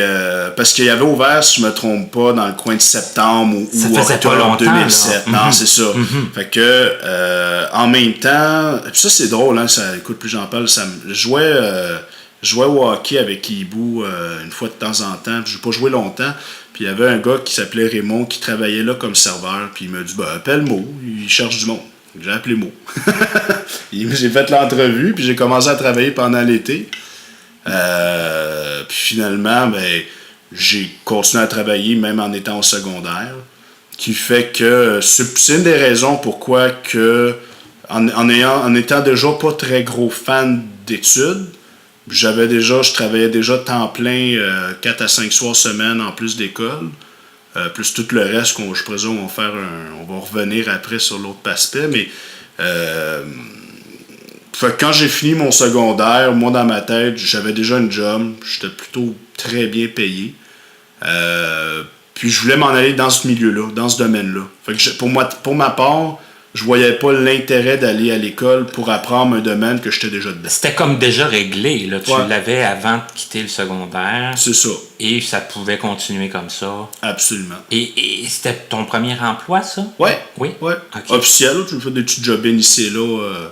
parce qu'il y avait ouvert, si je me trompe pas, dans le coin de septembre ou octobre 2007. Non, c'est ça. Fait que, en même temps, puis ça c'est drôle, hein, ça, écoute, plus j'en parle, je jouais au hockey avec Hibou une fois de temps en temps. Je n'ai pas joué longtemps. Puis il y avait un gars qui s'appelait Raymond qui travaillait là comme serveur. Puis il m'a dit, appelle Mo, il cherche du monde. J'ai appelé Mo. J'ai fait l'entrevue, puis j'ai commencé à travailler pendant l'été. Puis finalement, j'ai continué à travailler même en étant au secondaire. Qui fait que c'est une des raisons pourquoi que en étant déjà pas très gros fan d'études, je travaillais déjà temps plein 4 à 5 soirs semaine en plus d'école. Plus tout le reste je présume on va revenir après sur l'autre aspect, mais fait que quand j'ai fini mon secondaire, moi dans ma tête, j'avais déjà une job, j'étais plutôt très bien payé. Puis je voulais m'en aller dans ce milieu-là, dans ce domaine-là. Fait que pour ma part, je voyais pas l'intérêt d'aller à l'école pour apprendre un domaine que j'étais déjà dedans. C'était comme déjà réglé, là. Tu l'avais avant de quitter le secondaire. C'est ça. Et ça pouvait continuer comme ça. Absolument. Et c'était ton premier emploi, ça? Ouais. Oui? Ouais. Okay. Officiel, tu fais des petits jobs ici et là,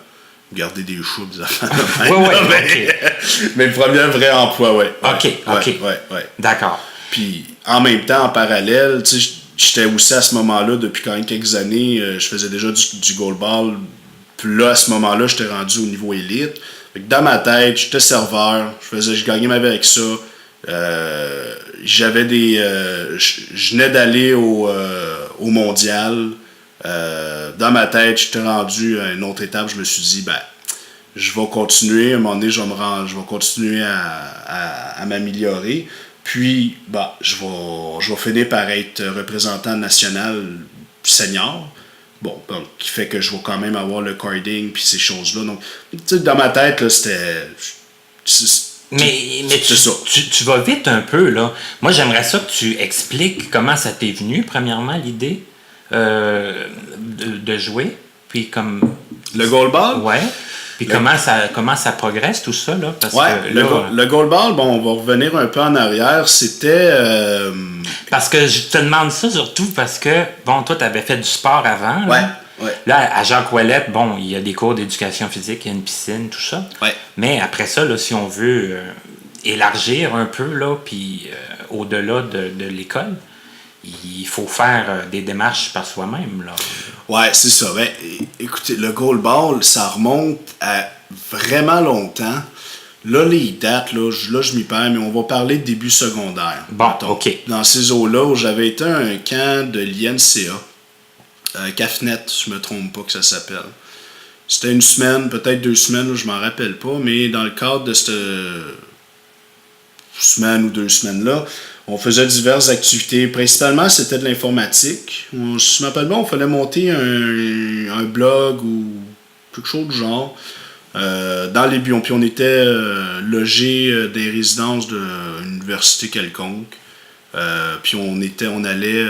garder des choux, des affaires de même. Ouais, Mais le premier vrai emploi, ouais. OK. Ouais. D'accord. Puis en même temps, en parallèle, tu sais, j'étais aussi à ce moment-là, depuis quand même quelques années, je faisais déjà du goalball. Puis là, à ce moment-là, j'étais rendu au niveau élite. Fait que dans ma tête, j'étais serveur, je gagnais ma vie avec ça. J'avais des. Je venais d'aller au mondial. Dans ma tête, j'étais rendu à une autre étape. Je me suis dit, je vais continuer. À un moment donné, je vais continuer à m'améliorer. Puis, je vais finir par être représentant national senior. Bon, qui fait que je vais quand même avoir le carding puis ces choses-là. Donc, tu sais, dans ma tête, là, c'était. Mais c'est ça. Tu vas vite un peu, là. Moi, j'aimerais ça que tu expliques comment ça t'est venu, premièrement, l'idée de jouer. Puis comme. Le goalball? Ouais. Puis comment ça progresse, tout ça, là? Parce que, le goalball, bon, on va revenir un peu en arrière. C'était... Parce que je te demande ça surtout parce que, bon, toi, tu avais fait du sport avant. Ouais. Là, à Jacques Ouellette, bon, il y a des cours d'éducation physique, il y a une piscine, tout ça. Ouais. Mais après ça, là, si on veut élargir un peu, là, puis au-delà de l'école, il faut faire des démarches par soi-même, là. Ouais, c'est ça. Ben, écoutez, le goalball, ça remonte à vraiment longtemps. Là, les dates, là, je m'y perds, mais on va parler de début secondaire. Bon, mettons. OK. Dans ces eaux-là, où j'avais été à un camp de l'INCA, CAFNET, je me trompe pas que ça s'appelle. C'était une semaine, peut-être 2 semaines, là, je m'en rappelle pas, mais dans le cadre de cette semaine ou 2 semaines-là, on faisait diverses activités. Principalement, c'était de l'informatique. Si je m'appelle bien, on fallait monter un blog ou quelque chose du genre dans les bureaux. Puis on était logés des résidences d'une université quelconque. Puis on allait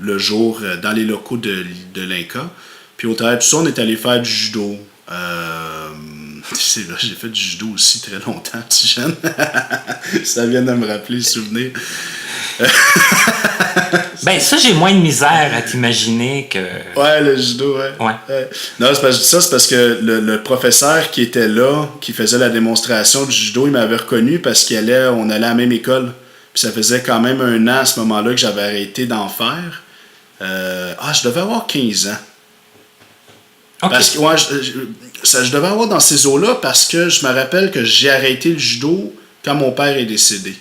le jour dans les locaux de l'INCA. Puis au travers de tout ça, on est allé faire du judo. C'est vrai, j'ai fait du judo aussi très longtemps, petit jeune. Ça vient de me rappeler le souvenir. Ben, ça, j'ai moins de misère à t'imaginer que... Ouais, le judo, ouais. Non, c'est parce que le professeur qui était là, qui faisait la démonstration du judo, il m'avait reconnu parce qu'on allait à la même école. Puis ça faisait quand même 1 an à ce moment-là que j'avais arrêté d'en faire. Je devais avoir 15 ans. Okay. Parce que je devais avoir dans ces eaux-là parce que je me rappelle que j'ai arrêté le judo quand mon père est décédé.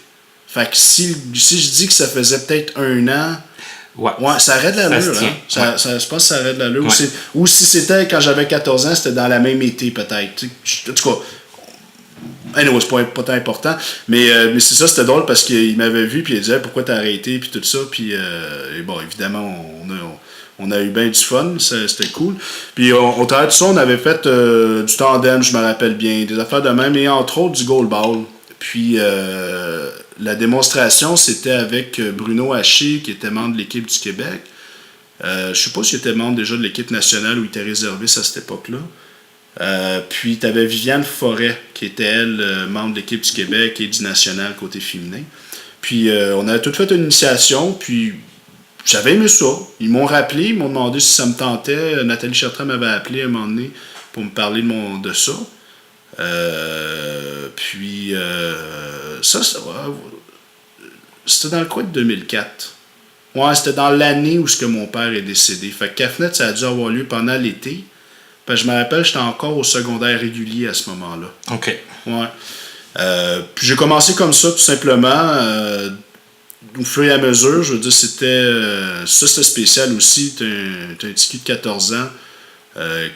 Fait que si je dis que ça faisait peut-être 1 an, ça arrête l'allure. Hein? Je pense que ça arrête l'allure. Ouais. Ou si c'était quand j'avais 14 ans, c'était dans la même été peut-être. En tout cas, anyway, c'est pas tant important. Mais c'est ça, c'était drôle parce qu'il m'avait vu puis il disait pourquoi t'as arrêté puis tout ça. Puis bon, évidemment, on a eu bien du fun, c'était cool. Puis au travers de ça, on avait fait du tandem, je me rappelle bien, des affaires de même, et entre autres du goalball. Puis la démonstration, c'était avec Bruno Haché, qui était membre de l'équipe du Québec. Je sais pas s'il était membre déjà de l'équipe nationale ou il était réserviste à cette époque-là. Puis tu avais Viviane Forêt, qui était, elle, membre de l'équipe du Québec et du national côté féminin. Puis on avait tout fait une initiation, puis j'avais aimé ça. Ils m'ont rappelé, ils m'ont demandé si ça me tentait. Nathalie Chartrand m'avait appelé à un moment donné pour me parler de ça. Puis ça, c'était dans le coin de 2004. Ouais, c'était dans l'année où mon père est décédé. Fait que CAFNET, ça a dû avoir lieu pendant l'été. Parce que je me rappelle, j'étais encore au secondaire régulier à ce moment-là. OK. Ouais. Puis j'ai commencé comme ça, tout simplement. Au fur et à mesure, je veux dire, c'était spécial aussi. T'as un petit cul de 14 ans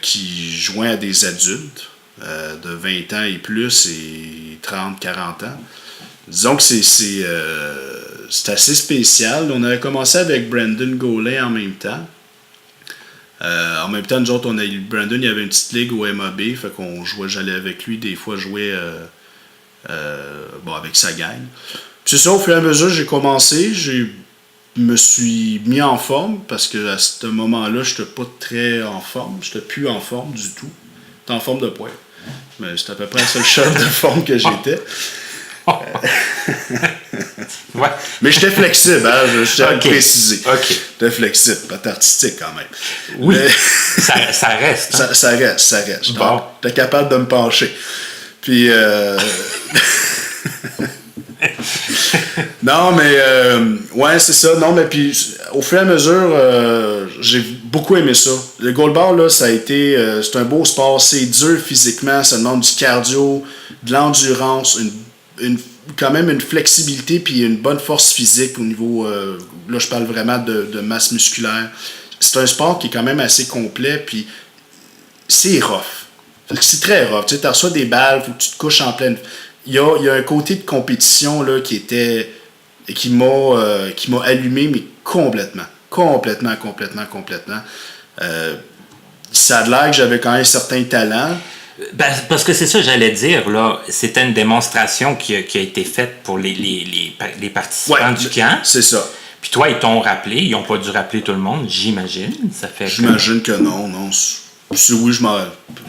qui joint à des adultes de 20 ans et plus et 30, 40 ans. Disons que c'est assez spécial. On avait commencé avec Brandon Gaulet en même temps. En même temps, nous autres, Brandon, il y avait une petite ligue au MAB, fait qu'on jouait, j'allais avec lui, des fois jouer avec sa gang. Puis c'est ça, au fur et à mesure, j'ai commencé, je me suis mis en forme, parce que à ce moment-là, je n'étais pas très en forme, je n'étais plus en forme du tout. J'étais en forme de poids. Mais c'était à peu près la seule chose de forme que j'étais. Ouais. Mais j'étais flexible, hein, je tiens à le préciser. OK. J'étais flexible, pas artistique quand même. Oui, Mais ça reste. Hein? ça reste. Bon. J'étais capable de me pencher. Puis... non, mais... ouais, c'est ça. Non, mais puis, au fur et à mesure, j'ai beaucoup aimé ça. Le goalball, là, ça a été... c'est un beau sport. C'est dur physiquement. Ça demande du cardio, de l'endurance, quand même une flexibilité puis une bonne force physique au niveau... là, je parle vraiment de masse musculaire. C'est un sport qui est quand même assez complet, puis c'est rough. C'est très rough. Tu reçois des balles, faut que tu te couches en pleine... Il y a un côté de compétition là, qui m'a allumé, mais complètement. Ça a l'air que j'avais quand même un certain talent. Ben, parce que c'est ça, j'allais dire, là. C'était une démonstration qui a été faite pour les participants du camp. C'est ça. Puis toi, ils t'ont rappelé. Ils n'ont pas dû rappeler tout le monde, j'imagine. J'imagine que non. Si oui,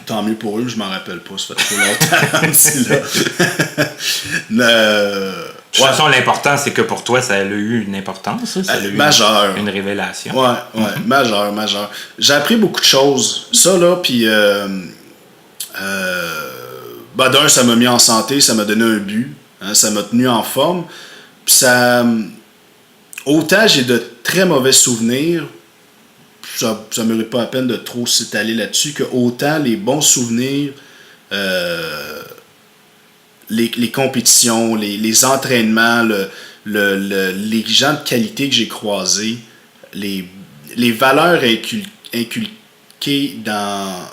tant mieux pour eux, je m'en rappelle pas, ça fait trop longtemps. De toute façon, l'important, c'est que pour toi, ça a eu une importance. Ça a eu majeure. Une révélation. Ouais, majeure. J'ai appris beaucoup de choses. Ça, là, puis... d'un, ça m'a mis en santé, ça m'a donné un but, hein, ça m'a tenu en forme. Puis ça... Autant j'ai de très mauvais souvenirs, ça ne mérite pas la peine de trop s'étaler là-dessus, que autant les bons souvenirs, les compétitions, les entraînements, les gens de qualité que j'ai croisés, les valeurs inculquées dans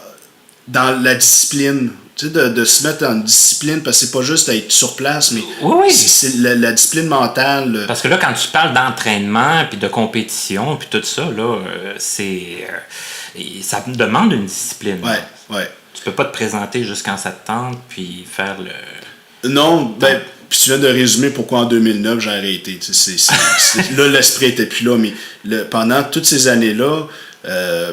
la discipline, tu sais, de se mettre en discipline, parce que c'est pas juste être sur place, mais oui. c'est la discipline mentale. Parce que là, quand tu parles d'entraînement, puis de compétition, puis tout ça, là, ça me demande une discipline. Ouais. Tu peux pas te présenter jusqu'en ça te tente, puis faire le... Non, puis tu viens de résumer pourquoi en 2009 j'ai arrêté. Là, l'esprit était plus là, mais pendant toutes ces années-là,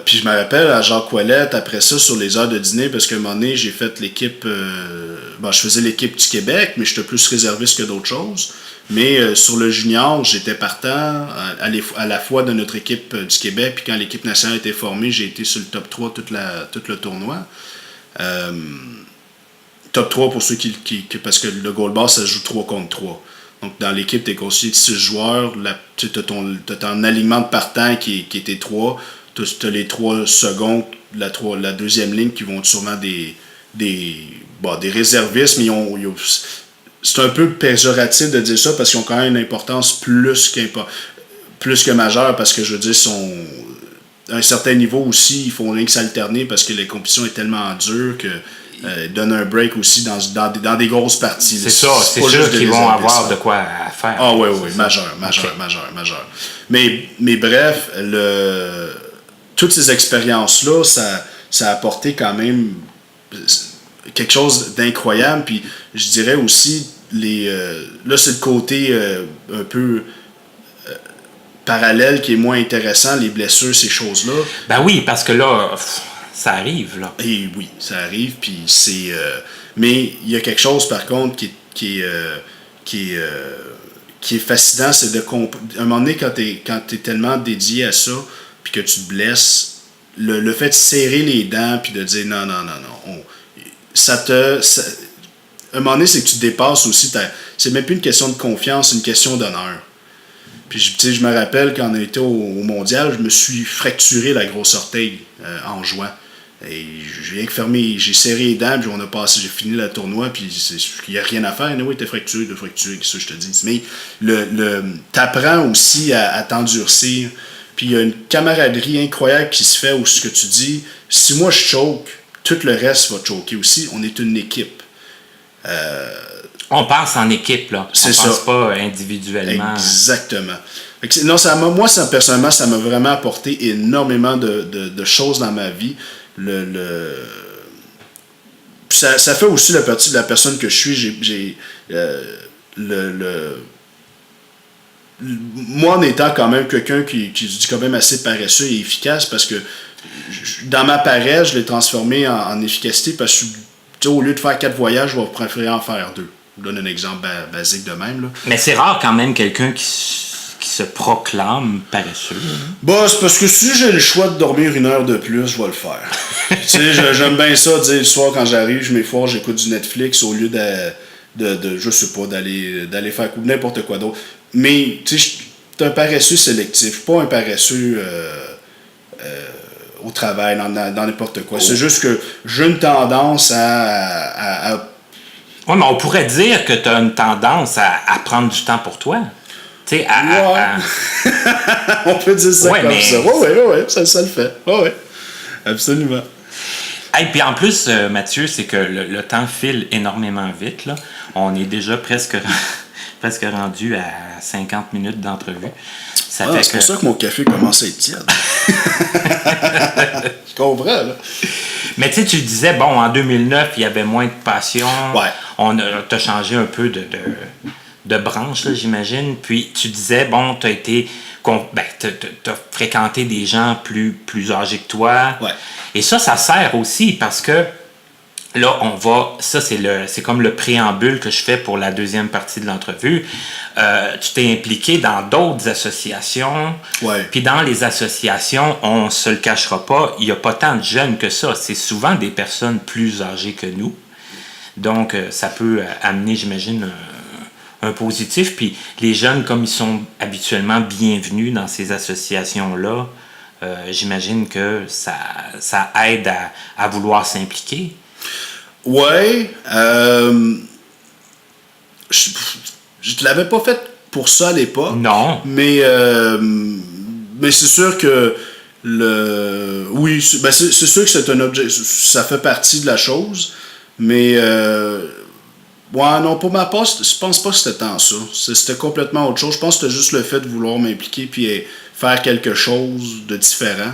puis je me rappelle à Jacques Ouellette, après ça, sur les heures de dîner, parce qu'à un moment donné, j'ai fait l'équipe... je faisais l'équipe du Québec, mais j'étais plus réserviste que d'autres choses. Mais sur le junior, j'étais partant à la fois de notre équipe du Québec, puis quand l'équipe nationale était formée, j'ai été sur le top 3 tout le tournoi. Top 3 pour ceux parce que le goalball, ça se joue 3 contre 3. Donc, dans l'équipe, tu es constitué de 6 joueurs. Tu as ton alignement de partant qui était 3. Tu as les 3 secondes, la deuxième ligne qui vont être sûrement des réservistes, mais c'est un peu péjoratif de dire ça parce qu'ils ont quand même une importance plus que majeure, parce que je veux dire, à un certain niveau aussi, il faut rien que s'alterner parce que la compétition est tellement dure que donne un break aussi dans des grosses parties. C'est ça, c'est sûr qu'ils vont avoir de quoi à faire. Ah oui, majeur. Mais bref, toutes ces expériences-là, ça a apporté quand même quelque chose d'incroyable. Puis je dirais aussi, là c'est le côté un peu parallèle qui est moins intéressant, les blessures, ces choses-là. Ben oui, parce que là... Ça arrive, là. Et oui, ça arrive, puis c'est... mais il y a quelque chose, par contre, qui est fascinant, c'est à un moment donné, quand t'es tellement dédié à ça, puis que tu te blesses, le fait de serrer les dents, puis de dire non, à un moment donné, c'est que tu te dépasses aussi, c'est même plus une question de confiance, c'est une question d'honneur. Puis je me rappelle, quand on était au mondial, je me suis fracturé la grosse orteil en jouant. Et j'ai serré les dents, puis j'ai fini le tournoi, puis il n'y a rien à faire. Oui, t'es fracturé, qu'est-ce que je te dis. Mais t'apprends aussi à t'endurcir. Puis il y a une camaraderie incroyable qui se fait où ce que tu dis, si moi je choke, tout le reste va choquer aussi. On est une équipe. On pense en équipe, là. On pense pas individuellement. Exactement. Non, personnellement, ça m'a vraiment apporté énormément de choses dans ma vie. Ça fait aussi la partie de la personne que je suis. Moi, en étant quand même quelqu'un qui est quand même assez paresseux et efficace, parce que dans ma paresse, je l'ai transformé en efficacité, parce que au lieu de faire 4 voyages, je vais préférer en faire 2. Je donne un exemple basique de même. Là. Mais c'est rare quand même quelqu'un qui se proclame paresseux. Hein? Bah, c'est parce que si j'ai le choix de dormir 1 heure de plus, je vais le faire. Tu sais, j'aime bien ça, dire le soir quand j'arrive, je m'efforce, j'écoute du Netflix au lieu de je sais pas, d'aller faire n'importe quoi d'autre. Mais, tu sais, je suis un paresseux sélectif. Je suis pas un paresseux au travail, dans n'importe quoi. C'est juste que j'ai une tendance à Oui, mais on pourrait dire que tu as une tendance à prendre du temps pour toi. Tu sais, On peut dire ça ouais, comme mais... ça. Oui, ça le fait. Oui, absolument. Et puis en plus, Mathieu, c'est que le temps file énormément vite. Là. On est déjà presque rendu à 50 minutes d'entrevue. C'est pour ça que mon café commence à être tiède. Je comprends, là. Mais tu sais, tu disais, bon, en 2009, il y avait moins de passion. Ouais. T'as changé un peu de branche, là, j'imagine. Puis tu disais, bon, t'as fréquenté des gens plus âgés que toi. Ouais. Et ça sert aussi parce que là, c'est comme le préambule que je fais pour la deuxième partie de l'entrevue. Tu t'es impliqué dans d'autres associations. Ouais. Puis dans les associations, on se le cachera pas, il n'y a pas tant de jeunes que ça. C'est souvent des personnes plus âgées que nous. Donc, ça peut amener, j'imagine, un positif. Puis les jeunes, comme ils sont habituellement bienvenus dans ces associations-là, j'imagine que ça aide à vouloir s'impliquer. Ouais. Je ne l'avais pas fait pour ça à l'époque. Non. Mais c'est sûr que oui, c'est sûr que c'est un objet. Ça fait partie de la chose. Mais ouais, non, pour ma part, je pense pas que c'était tant ça. C'était complètement autre chose. Je pense que c'était juste le fait de vouloir m'impliquer puis faire quelque chose de différent.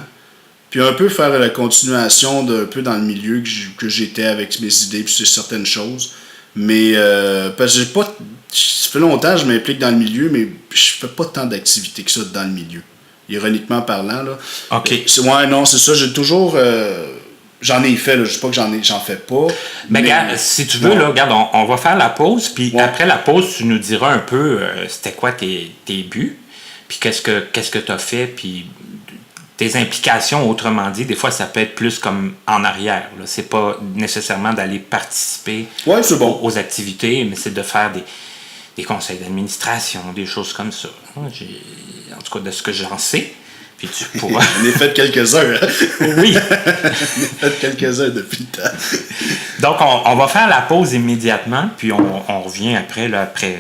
Puis un peu faire la continuation d'un peu dans le milieu que j'étais avec mes idées puis sur certaines choses. Mais parce que j'ai pas. Ça fait longtemps que je m'implique dans le milieu, mais je fais pas tant d'activités que ça dans le milieu. Ironiquement parlant, là. OK. Ouais, non, c'est ça. J'ai toujours. J'en ai fait, là. Je sais pas que j'en fais pas. Mais regarde, si tu veux, là, regarde, on va faire la pause, puis après la pause, tu nous diras un peu c'était quoi tes buts, puis qu'est-ce que tu as fait, puis tes implications, autrement dit, des fois, ça peut être plus comme en arrière. Là. C'est pas nécessairement d'aller participer aux activités, mais c'est de faire des conseils d'administration, des choses comme ça. En tout cas, de ce que j'en sais. Puis tu pourras... On est fait quelques-uns. Hein? Oui. On est fait quelques-uns depuis le temps. Donc, on va faire la pause immédiatement, puis on revient après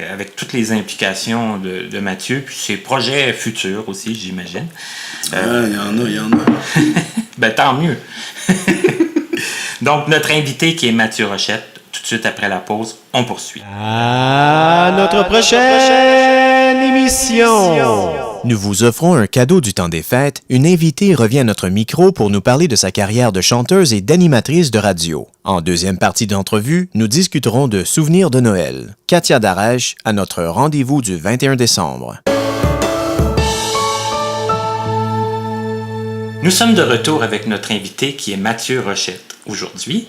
avec toutes les implications de Mathieu, puis ses projets futurs aussi, j'imagine. Il y en a. Ben, tant mieux. Donc, notre invité qui est Mathieu Rochette, tout de suite après la pause, on poursuit. À notre prochaine émission! Nous vous offrons un cadeau du temps des fêtes. Une invitée revient à notre micro pour nous parler de sa carrière de chanteuse et d'animatrice de radio. En deuxième partie d'entrevue, nous discuterons de souvenirs de Noël. Katia Darèche à notre rendez-vous du 21 décembre. Nous sommes de retour avec notre invité qui est Mathieu Rochette aujourd'hui.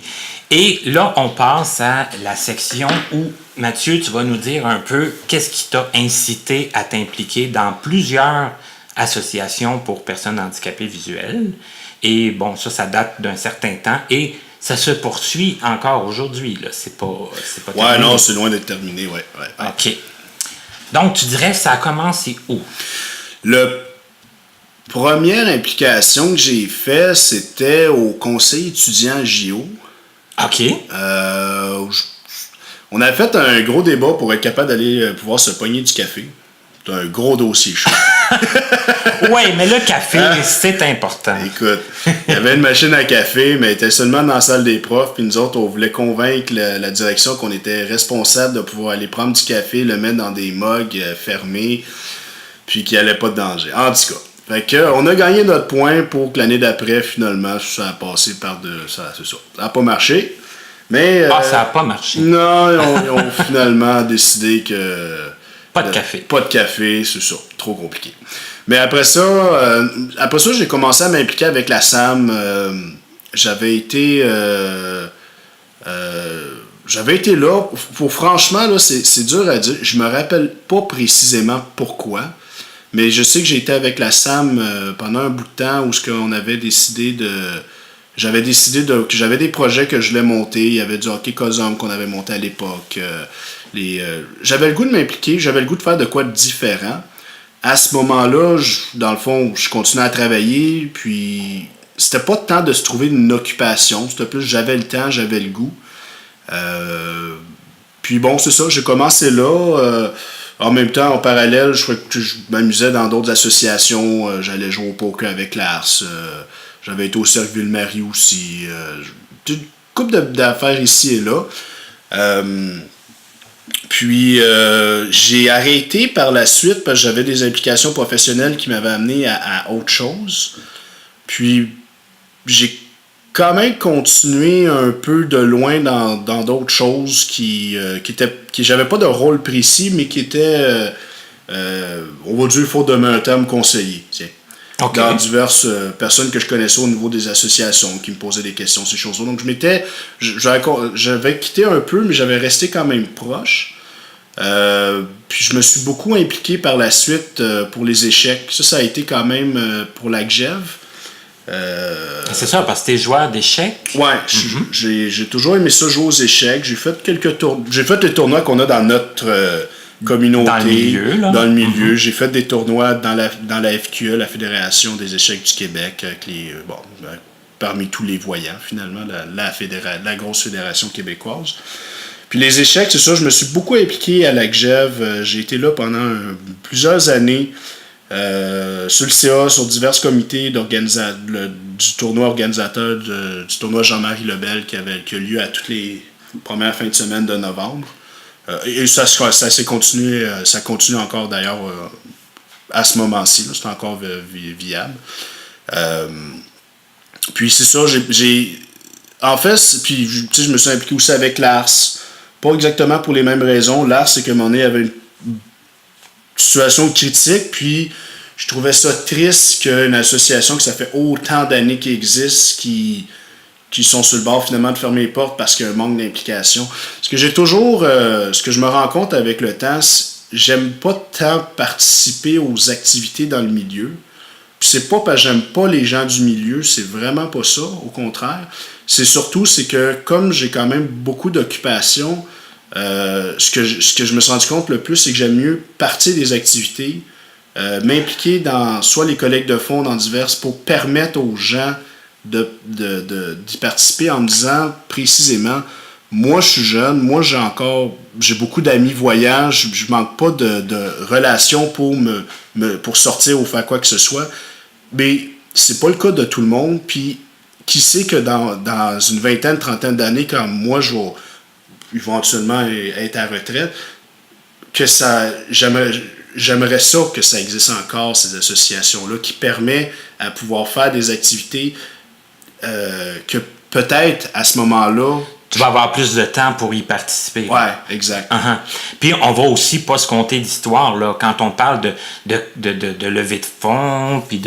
Et là, on passe à la section où, Mathieu, tu vas nous dire un peu qu'est-ce qui t'a incité à t'impliquer dans plusieurs associations pour personnes handicapées visuelles. Et bon, ça date d'un certain temps et ça se poursuit encore aujourd'hui. Là. C'est pas Ouais, non, c'est loin d'être terminé, ouais. OK. Donc, tu dirais, ça a commencé où? La première implication que j'ai faite, c'était au conseil étudiant JO. OK. On a fait un gros débat pour être capable d'aller pouvoir se pogner du café. C'est un gros dossier chaud. Oui, mais le café, c'est important. Écoute, il y avait une machine à café, mais elle était seulement dans la salle des profs. Puis nous autres, on voulait convaincre la direction qu'on était responsable de pouvoir aller prendre du café, le mettre dans des mugs fermés, puis qu'il n'y allait pas de danger. En tout cas. Fait que, on a gagné notre point pour que l'année d'après, finalement, ça a passé ça. Ça n'a pas marché. Mais, ça n'a pas marché. Non, ils ont finalement décidé que... Pas de café. Pas de café, c'est ça. Trop compliqué. Mais après ça, j'ai commencé à m'impliquer avec la SAM. J'avais été j'avais été là. Pour franchement, là, c'est dur à dire. Je me rappelle pas précisément pourquoi. Mais je sais que j'ai été avec la SAM pendant un bout de temps où on avait décidé de... J'avais décidé que j'avais des projets que je voulais monter. Il y avait du hockey COSOM qu'on avait monté à l'époque. J'avais le goût de m'impliquer. J'avais le goût de faire de quoi de différent. À ce moment-là, dans le fond, je continuais à travailler. Puis, c'était pas tant de se trouver une occupation. C'était plus j'avais le temps, j'avais le goût. Puis bon, c'est ça. J'ai commencé là. En même temps, en parallèle, je m'amusais dans d'autres associations. J'allais jouer au poker avec Lars. J'avais été au Cercle Ville-Marie aussi. Une couple d'affaires ici et là. Puis, j'ai arrêté par la suite parce que j'avais des implications professionnelles qui m'avaient amené à autre chose. Puis, j'ai quand même continué un peu de loin dans d'autres choses qui j'avais pas de rôle précis, mais qui étaient, on va dire, il faut donner un terme, conseiller. Tiens. Okay. Dans diverses personnes que je connaissais au niveau des associations qui me posaient des questions, ces choses-là. Donc, j'avais quitté un peu, mais j'avais resté quand même proche. Puis, je me suis beaucoup impliqué par la suite pour les échecs. Ça a été quand même pour la GEV. C'est ça, parce que t'es joueur d'échecs. Ouais, j'ai toujours aimé ça, jouer aux échecs. J'ai fait j'ai fait les tournois qu'on a dans notre communauté. Dans le milieu, là. Dans le milieu. J'ai fait des tournois dans la FQE, la Fédération des échecs du Québec, avec parmi tous les voyants, finalement, la grosse fédération québécoise. Puis les échecs, c'est ça, je me suis beaucoup impliqué à la GEV. J'ai été là pendant plusieurs années. Sur le CA, sur divers comités du tournoi organisateur du tournoi Jean-Marie Lebel qui a lieu à toutes les premières fins de semaine de novembre. Et ça s'est continué, ça continue encore d'ailleurs à ce moment-ci, là, c'est encore viable. Puis c'est ça, en fait, puis je me suis impliqué aussi avec Lars, pas exactement pour les mêmes raisons. Lars, c'est qu'à un moment donné, il y avait une situation critique, puis je trouvais ça triste qu'une association que ça fait autant d'années qu'elle existe, qui sont sur le bord finalement de fermer les portes parce qu'il y a un manque d'implication. Ce que je me rends compte avec le temps, j'aime pas tant participer aux activités dans le milieu. Puis c'est pas parce que j'aime pas les gens du milieu, c'est vraiment pas ça, au contraire. C'est que comme j'ai quand même beaucoup d'occupations, ce que je me suis rendu compte le plus, c'est que j'aime mieux partir des activités, m'impliquer dans soit les collectes de fonds dans diverses pour permettre aux gens d'y participer en me disant précisément, moi je suis jeune, moi j'ai beaucoup d'amis voyants, je manque pas de relations pour sortir ou faire quoi que ce soit, mais c'est pas le cas de tout le monde. Puis qui sait que dans une vingtaine, trentaine d'années, quand moi je vais éventuellement être à retraite, que j'aimerais ça que ça existe encore, ces associations-là, qui permettent à pouvoir faire des activités que peut-être à ce moment-là, tu vas avoir plus de temps pour y participer. Ouais, exact. Uh-huh. Puis on va aussi pas se compter d'histoire là, quand on parle de levée de fonds, puis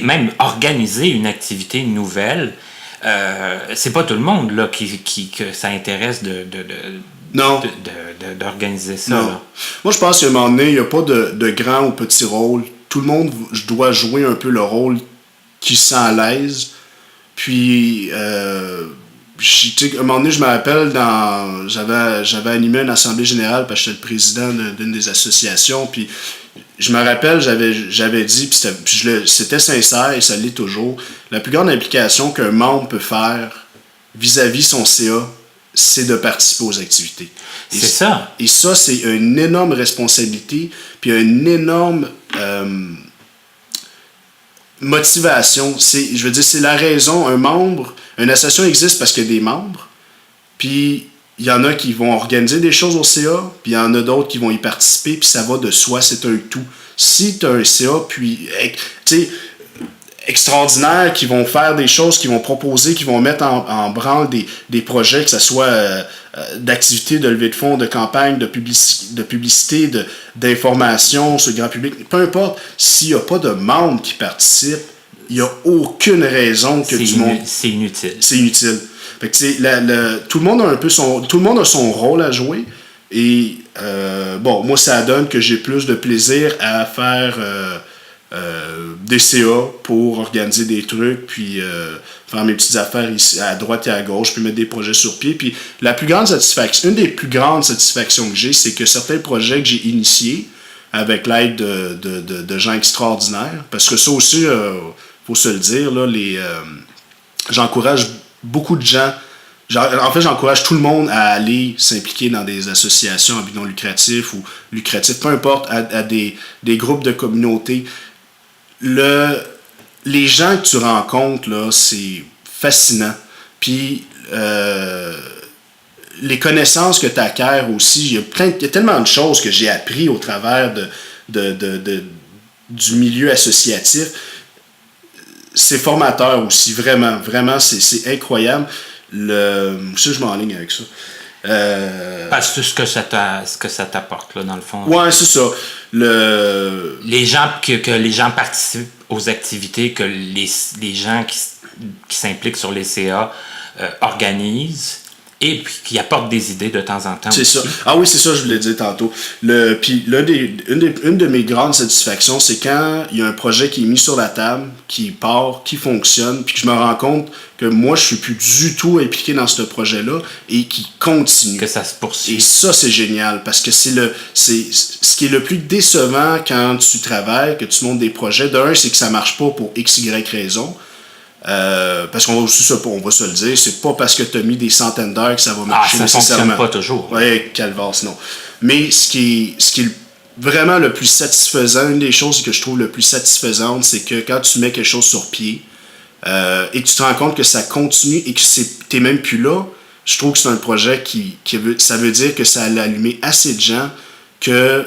même organiser une activité nouvelle. C'est pas tout le monde là que ça intéresse d'organiser ça. Non. Là. Moi, je pense qu'à un moment donné, il n'y a pas de grand ou petit rôle. Tout le monde doit jouer un peu le rôle qui se sent à l'aise. Puis, à un moment donné, je me rappelle, j'avais animé une assemblée générale parce que j'étais le président d'une des associations. Puis, je me rappelle, j'avais dit, puis c'était sincère et ça l'est toujours, la plus grande implication qu'un membre peut faire vis-à-vis son CA, c'est de participer aux activités. C'est ça. Et ça, c'est une énorme responsabilité, puis une énorme motivation. Je veux dire, c'est la raison. Une association existe parce qu'il y a des membres, puis il y en a qui vont organiser des choses au CA, puis il y en a d'autres qui vont y participer, puis ça va de soi, c'est un tout. Si tu as un CA, puis, tu sais, extraordinaire, qui vont faire des choses, qui vont proposer, qui vont mettre en branle des projets, que ce soit d'activités, de levée de fonds, de campagne, de publicité, d'information sur le grand public, peu importe, s'il n'y a pas de membres qui participent, il n'y a aucune raison que du monde... C'est inutile. C'est inutile. Fait que, tu sais, tout le monde a un peu tout le monde a son rôle à jouer. Et bon, moi, ça donne que j'ai plus de plaisir à faire des CA pour organiser des trucs, puis faire mes petites affaires ici, à droite et à gauche, puis mettre des projets sur pied. Puis une des plus grandes satisfactions que j'ai, c'est que certains projets que j'ai initiés, avec l'aide de gens extraordinaires, parce que ça aussi, faut se le dire, là, j'encourage beaucoup de gens. En fait, j'encourage tout le monde à aller s'impliquer dans des associations à but non lucratif ou lucratif, peu importe, à des groupes de communauté. Les gens que tu rencontres, là, c'est fascinant. Puis, les connaissances que tu acquiers aussi, il y a tellement de choses que j'ai appris au travers du milieu associatif. C'est formateur aussi, vraiment, vraiment, c'est incroyable. Si je m'enligne avec ça. Parce que ce que ça t'apporte, là, dans le fond. Ouais, c'est ça. Les gens, que les gens participent aux activités que les gens qui s'impliquent sur les CA organisent et puis qui apportent des idées de temps en temps. C'est aussi. ça. Ah oui, c'est ça, je voulais dire tantôt. Puis une de mes grandes satisfactions, c'est quand il y a un projet qui est mis sur la table, qui part, qui fonctionne, puis que je me rends compte que moi, je suis plus du tout impliqué dans ce projet-là et qui continue. Que ça se poursuit. Et ça, c'est génial, parce que c'est ce qui est le plus décevant quand tu travailles, que tu montes des projets. D'un, c'est que ça marche pas pour X, Y raison. Parce qu'on va aussi on va se le dire, c'est pas parce que tu as mis des centaines d'heures que ça va marcher ça nécessairement. fonctionne pas toujours. Ouais, calvasse, non. Mais ce qui est vraiment le plus satisfaisant, une des choses que je trouve le plus satisfaisante, c'est que quand tu mets quelque chose sur pied et que tu te rends compte que ça continue et que t'es même plus là, je trouve que c'est un projet ça veut dire que ça a allumé assez de gens que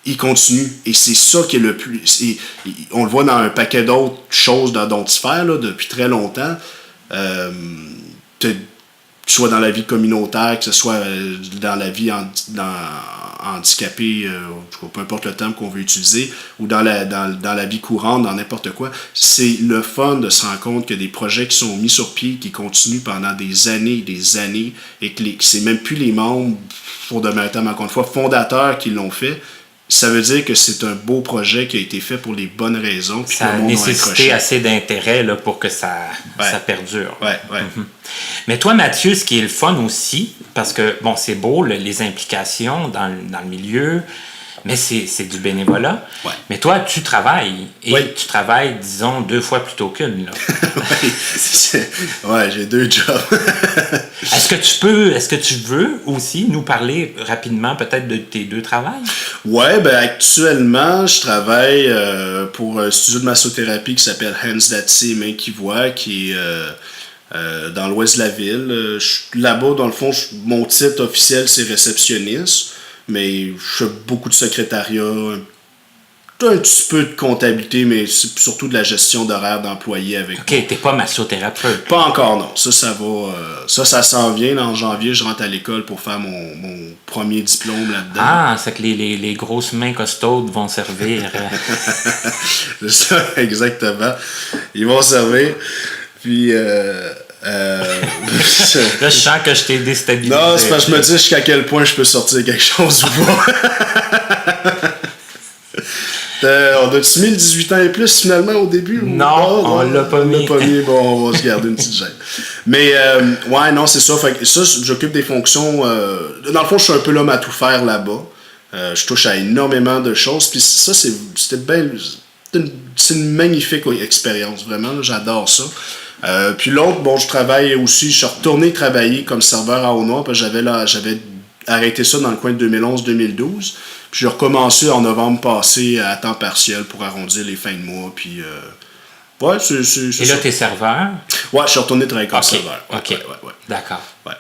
il continue. Et c'est ça qui est le plus... on le voit dans un paquet d'autres choses dont il fait là, depuis très longtemps. Que ce soit dans la vie communautaire, que ce soit dans la vie handicapée, peu importe le terme qu'on veut utiliser, ou dans la vie courante, dans n'importe quoi. C'est le fun de se rendre compte que des projets qui sont mis sur pied, qui continuent pendant des années, et que c'est même plus les membres, pour demeurer encore une fois, fondateurs qui l'ont fait. Ça veut dire que c'est un beau projet qui a été fait pour les bonnes raisons. Ça a nécessité assez d'intérêt là, pour que ça perdure. Ouais. Mm-hmm. Mais toi, Mathieu, ce qui est le fun aussi, parce que, bon, c'est beau, les implications dans le milieu, mais c'est du bénévolat. Ouais. Mais toi, tu travailles. Et tu travailles, disons, 2 fois plutôt qu'une. Là. Ouais, j'ai 2 jobs. Est-ce que tu veux aussi nous parler rapidement peut-être de tes 2 travails? Ouais, ben actuellement, je travaille pour un studio de massothérapie qui s'appelle Hands That See, Mains qui voient, qui est dans l'ouest de la ville. Là-bas, dans le fond, mon titre officiel, c'est réceptionniste, mais je fais beaucoup de secrétariat, un petit peu de comptabilité, mais c'est surtout de la gestion d'horaire d'employés avec. OK, t'es pas massothérapeute. Pas encore, non. Ça va. Ça s'en vient. En janvier, je rentre à l'école pour faire mon premier diplôme là-dedans. Ah, c'est que les grosses mains costaudes vont servir. C'est ça, exactement. Ils vont servir. Puis. Là, je sens que je t'ai déstabilisé. Non, c'est parce que je me dis jusqu'à quel point je peux sortir quelque chose ou pas. On a-tu mis le 18 ans et plus finalement au début? Non, on l'a pas mis. Bon, on va se garder une petite gêne. Mais, ouais, non, c'est ça. Fait que ça, j'occupe des fonctions. Dans le fond, je suis un peu l'homme à tout faire là-bas. Je touche à énormément de choses. Puis ça, c'est une magnifique expérience, vraiment. Là, j'adore ça. Puis l'autre, bon, je travaille aussi. Je suis retourné travailler comme serveur à Au-Noir parce que j'avais arrêté ça dans le coin de 2011-2012. Puis j'ai recommencé en novembre passé à temps partiel pour arrondir les fins de mois. Puis, ouais, c'est et là, t'es serveur? Ouais, je suis retourné travailler comme serveur. OK. Ouais. D'accord. Ouais.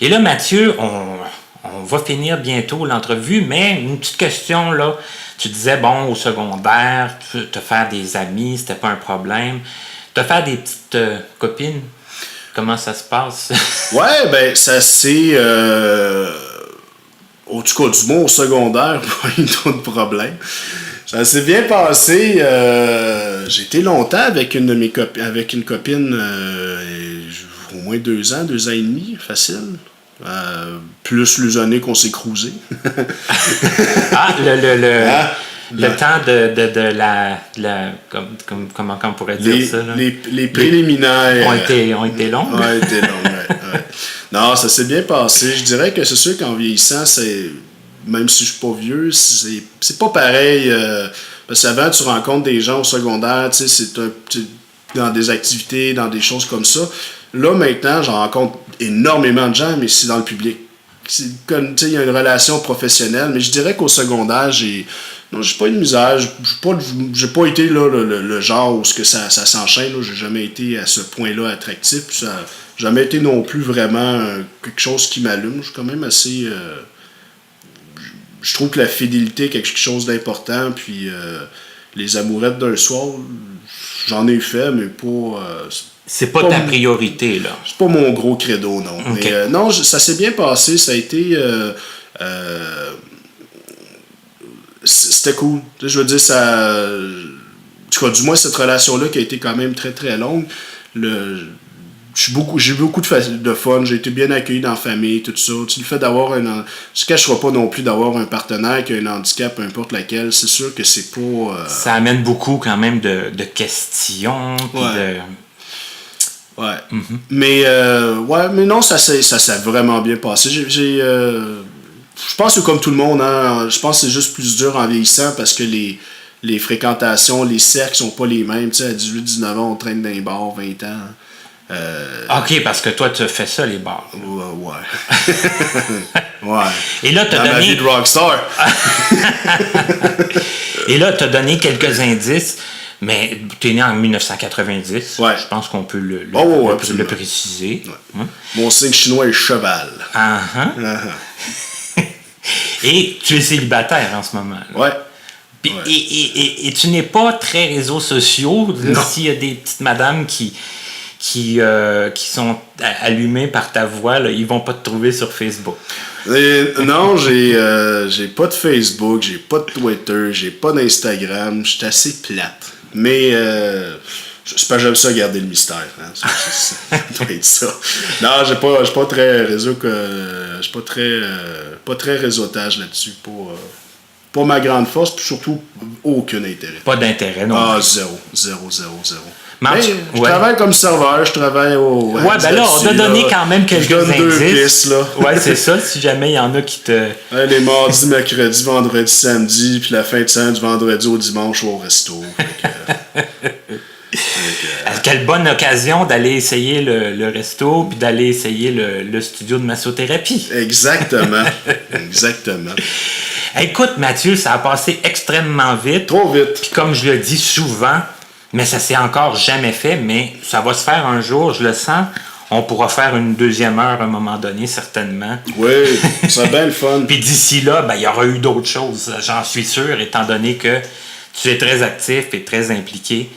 Et là, Mathieu, on va finir bientôt l'entrevue, mais une petite question, là. Tu disais, bon, au secondaire, te faire des amis, c'était pas un problème. Te faire des petites copines, comment ça se passe? Ouais, ben, ça c'est... au tout cas, du moins au secondaire, pas eu trop de problème. Ça s'est bien passé. J'ai été longtemps avec une de mes copines. Avec une copine, au moins 2 ans et demi, facile. Plus les années qu'on s'est cruisé. Le temps de la comment on pourrait dire ça? Là? Les préliminaires ont été longs. Ouais, été longs, ouais. Non, ça s'est bien passé. Je dirais que c'est sûr qu'en vieillissant, même si je suis pas vieux, c'est pas pareil. Parce qu'avant, tu rencontres des gens au secondaire, tu sais, dans des activités, dans des choses comme ça. Là, maintenant, j'en rencontre énormément de gens, mais c'est dans le public. Il y a une relation professionnelle, mais je dirais qu'au secondaire, j'ai pas eu de misère. J'ai pas été là, le genre où ça s'enchaîne. Là. J'ai jamais été à ce point-là attractif. Puis ça n'a jamais été non plus vraiment quelque chose qui m'allume. Je suis quand même assez... je trouve que la fidélité est quelque chose d'important. Puis les amourettes d'un soir, j'en ai fait, mais pas... c'est pas ta priorité, là. C'est pas mon gros credo, non. Okay. Mais non, ça s'est bien passé. Ça a été... c'était cool. Je veux dire, ça... En tout cas, du moins, cette relation-là qui a été quand même très, très longue. J'ai eu beaucoup de fun. J'ai été bien accueilli dans la famille, tout ça. Le fait d'avoir je ne cacherai pas non plus d'avoir un partenaire qui a un handicap, peu importe laquelle, c'est sûr que c'est pas... Ça amène beaucoup quand même de questions. Ouais. Ouais. Mm-hmm. Mais non, ça s'est vraiment bien passé. Je pense que comme tout le monde, hein, je pense que c'est juste plus dur en vieillissant parce que les fréquentations, les cercles sont pas les mêmes. Tu sais, à 18-19 ans, on traîne dans les bars, 20 ans. OK, parce que toi, tu fais ça, les bars. Ouais. Ouais. Et là, dans ma vie de rockstar. Et là, tu as donné quelques indices. Mais tu es né en 1990. Ouais. Je pense qu'on peut le préciser. Ouais. Mon signe chinois est cheval. Et tu es célibataire en ce moment. Là. Ouais. Puis, et tu n'es pas très réseaux sociaux. S'il y a des petites madames qui sont allumées par ta voix, là, ils vont pas te trouver sur Facebook. Non, j'ai pas de Facebook, j'ai pas de Twitter, j'ai pas d'Instagram. Je suis assez plate. Mais j'aime ça garder le mystère. Hein. Ça doit être ça. Non, j'ai pas très réseau je pas très réseautage là-dessus. Pas ma grande force, puis surtout aucun intérêt. Pas d'intérêt, non. Ah, zéro. Mais je travaille comme serveur, je travaille au... Ouais, ben là, on t'a donné quand même quelques indices. Je donne 2 pistes, là. Ouais, c'est ça, si jamais il y en a qui te... Les mardis, mercredis, vendredi, samedi, puis la fin de semaine du vendredi au dimanche au resto. Quelle bonne occasion d'aller essayer le resto, puis d'aller essayer le studio de massothérapie. Exactement. Écoute, Mathieu, ça a passé extrêmement vite. Trop vite. Puis comme je le dis souvent, mais ça s'est encore jamais fait, mais ça va se faire un jour, je le sens. On pourra faire une 2e heure à un moment donné, certainement. Oui, c'est bien le fun. Puis d'ici là, il y aura eu d'autres choses, j'en suis sûr, étant donné que tu es très actif et très impliqué.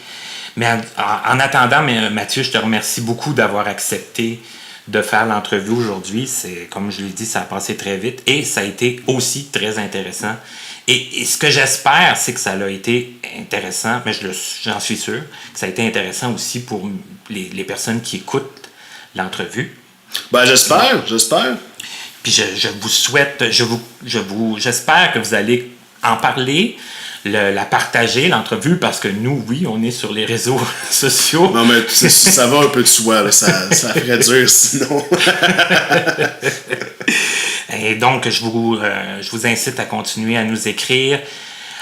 Mais en attendant, Mathieu, je te remercie beaucoup d'avoir accepté de faire l'entrevue aujourd'hui. C'est, comme je l'ai dit, ça a passé très vite et ça a été aussi très intéressant. Et ce que j'espère, c'est que ça a été intéressant, mais j'en suis sûr, que ça a été intéressant aussi pour les personnes qui écoutent l'entrevue. Ben, j'espère. Puis je vous souhaite, j'espère que vous allez en parler, la partager, l'entrevue, parce que nous, oui, on est sur les réseaux sociaux. Non, mais ça va un peu de soi, là, ça ferait dur sinon. Et donc, je vous incite à continuer à nous écrire,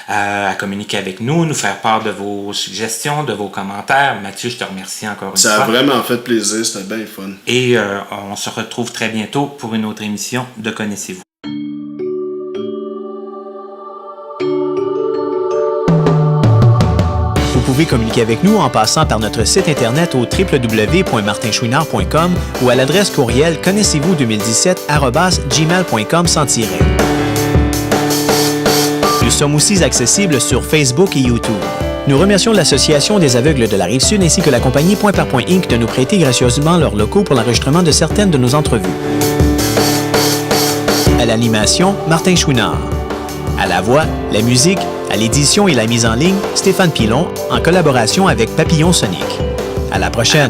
à communiquer avec nous, nous faire part de vos suggestions, de vos commentaires. Mathieu, je te remercie encore une fois. Ça a vraiment fait plaisir, c'était bien fun. Et on se retrouve très bientôt pour une autre émission de Connaissez-vous. Vous pouvez communiquer avec nous en passant par notre site internet au www.martinchouinard.com ou à l'adresse courriel connaissez-vous2017@gmail.com sans tiret. Nous sommes aussi accessibles sur Facebook et YouTube. Nous remercions l'Association des aveugles de la Rive-Sud ainsi que la compagnie Point par Point Inc. de nous prêter gracieusement leurs locaux pour l'enregistrement de certaines de nos entrevues. À l'animation, Martin Chouinard. À la voix, la musique, à l'édition et la mise en ligne, Stéphane Pilon, en collaboration avec Papillon Sonic. À la prochaine.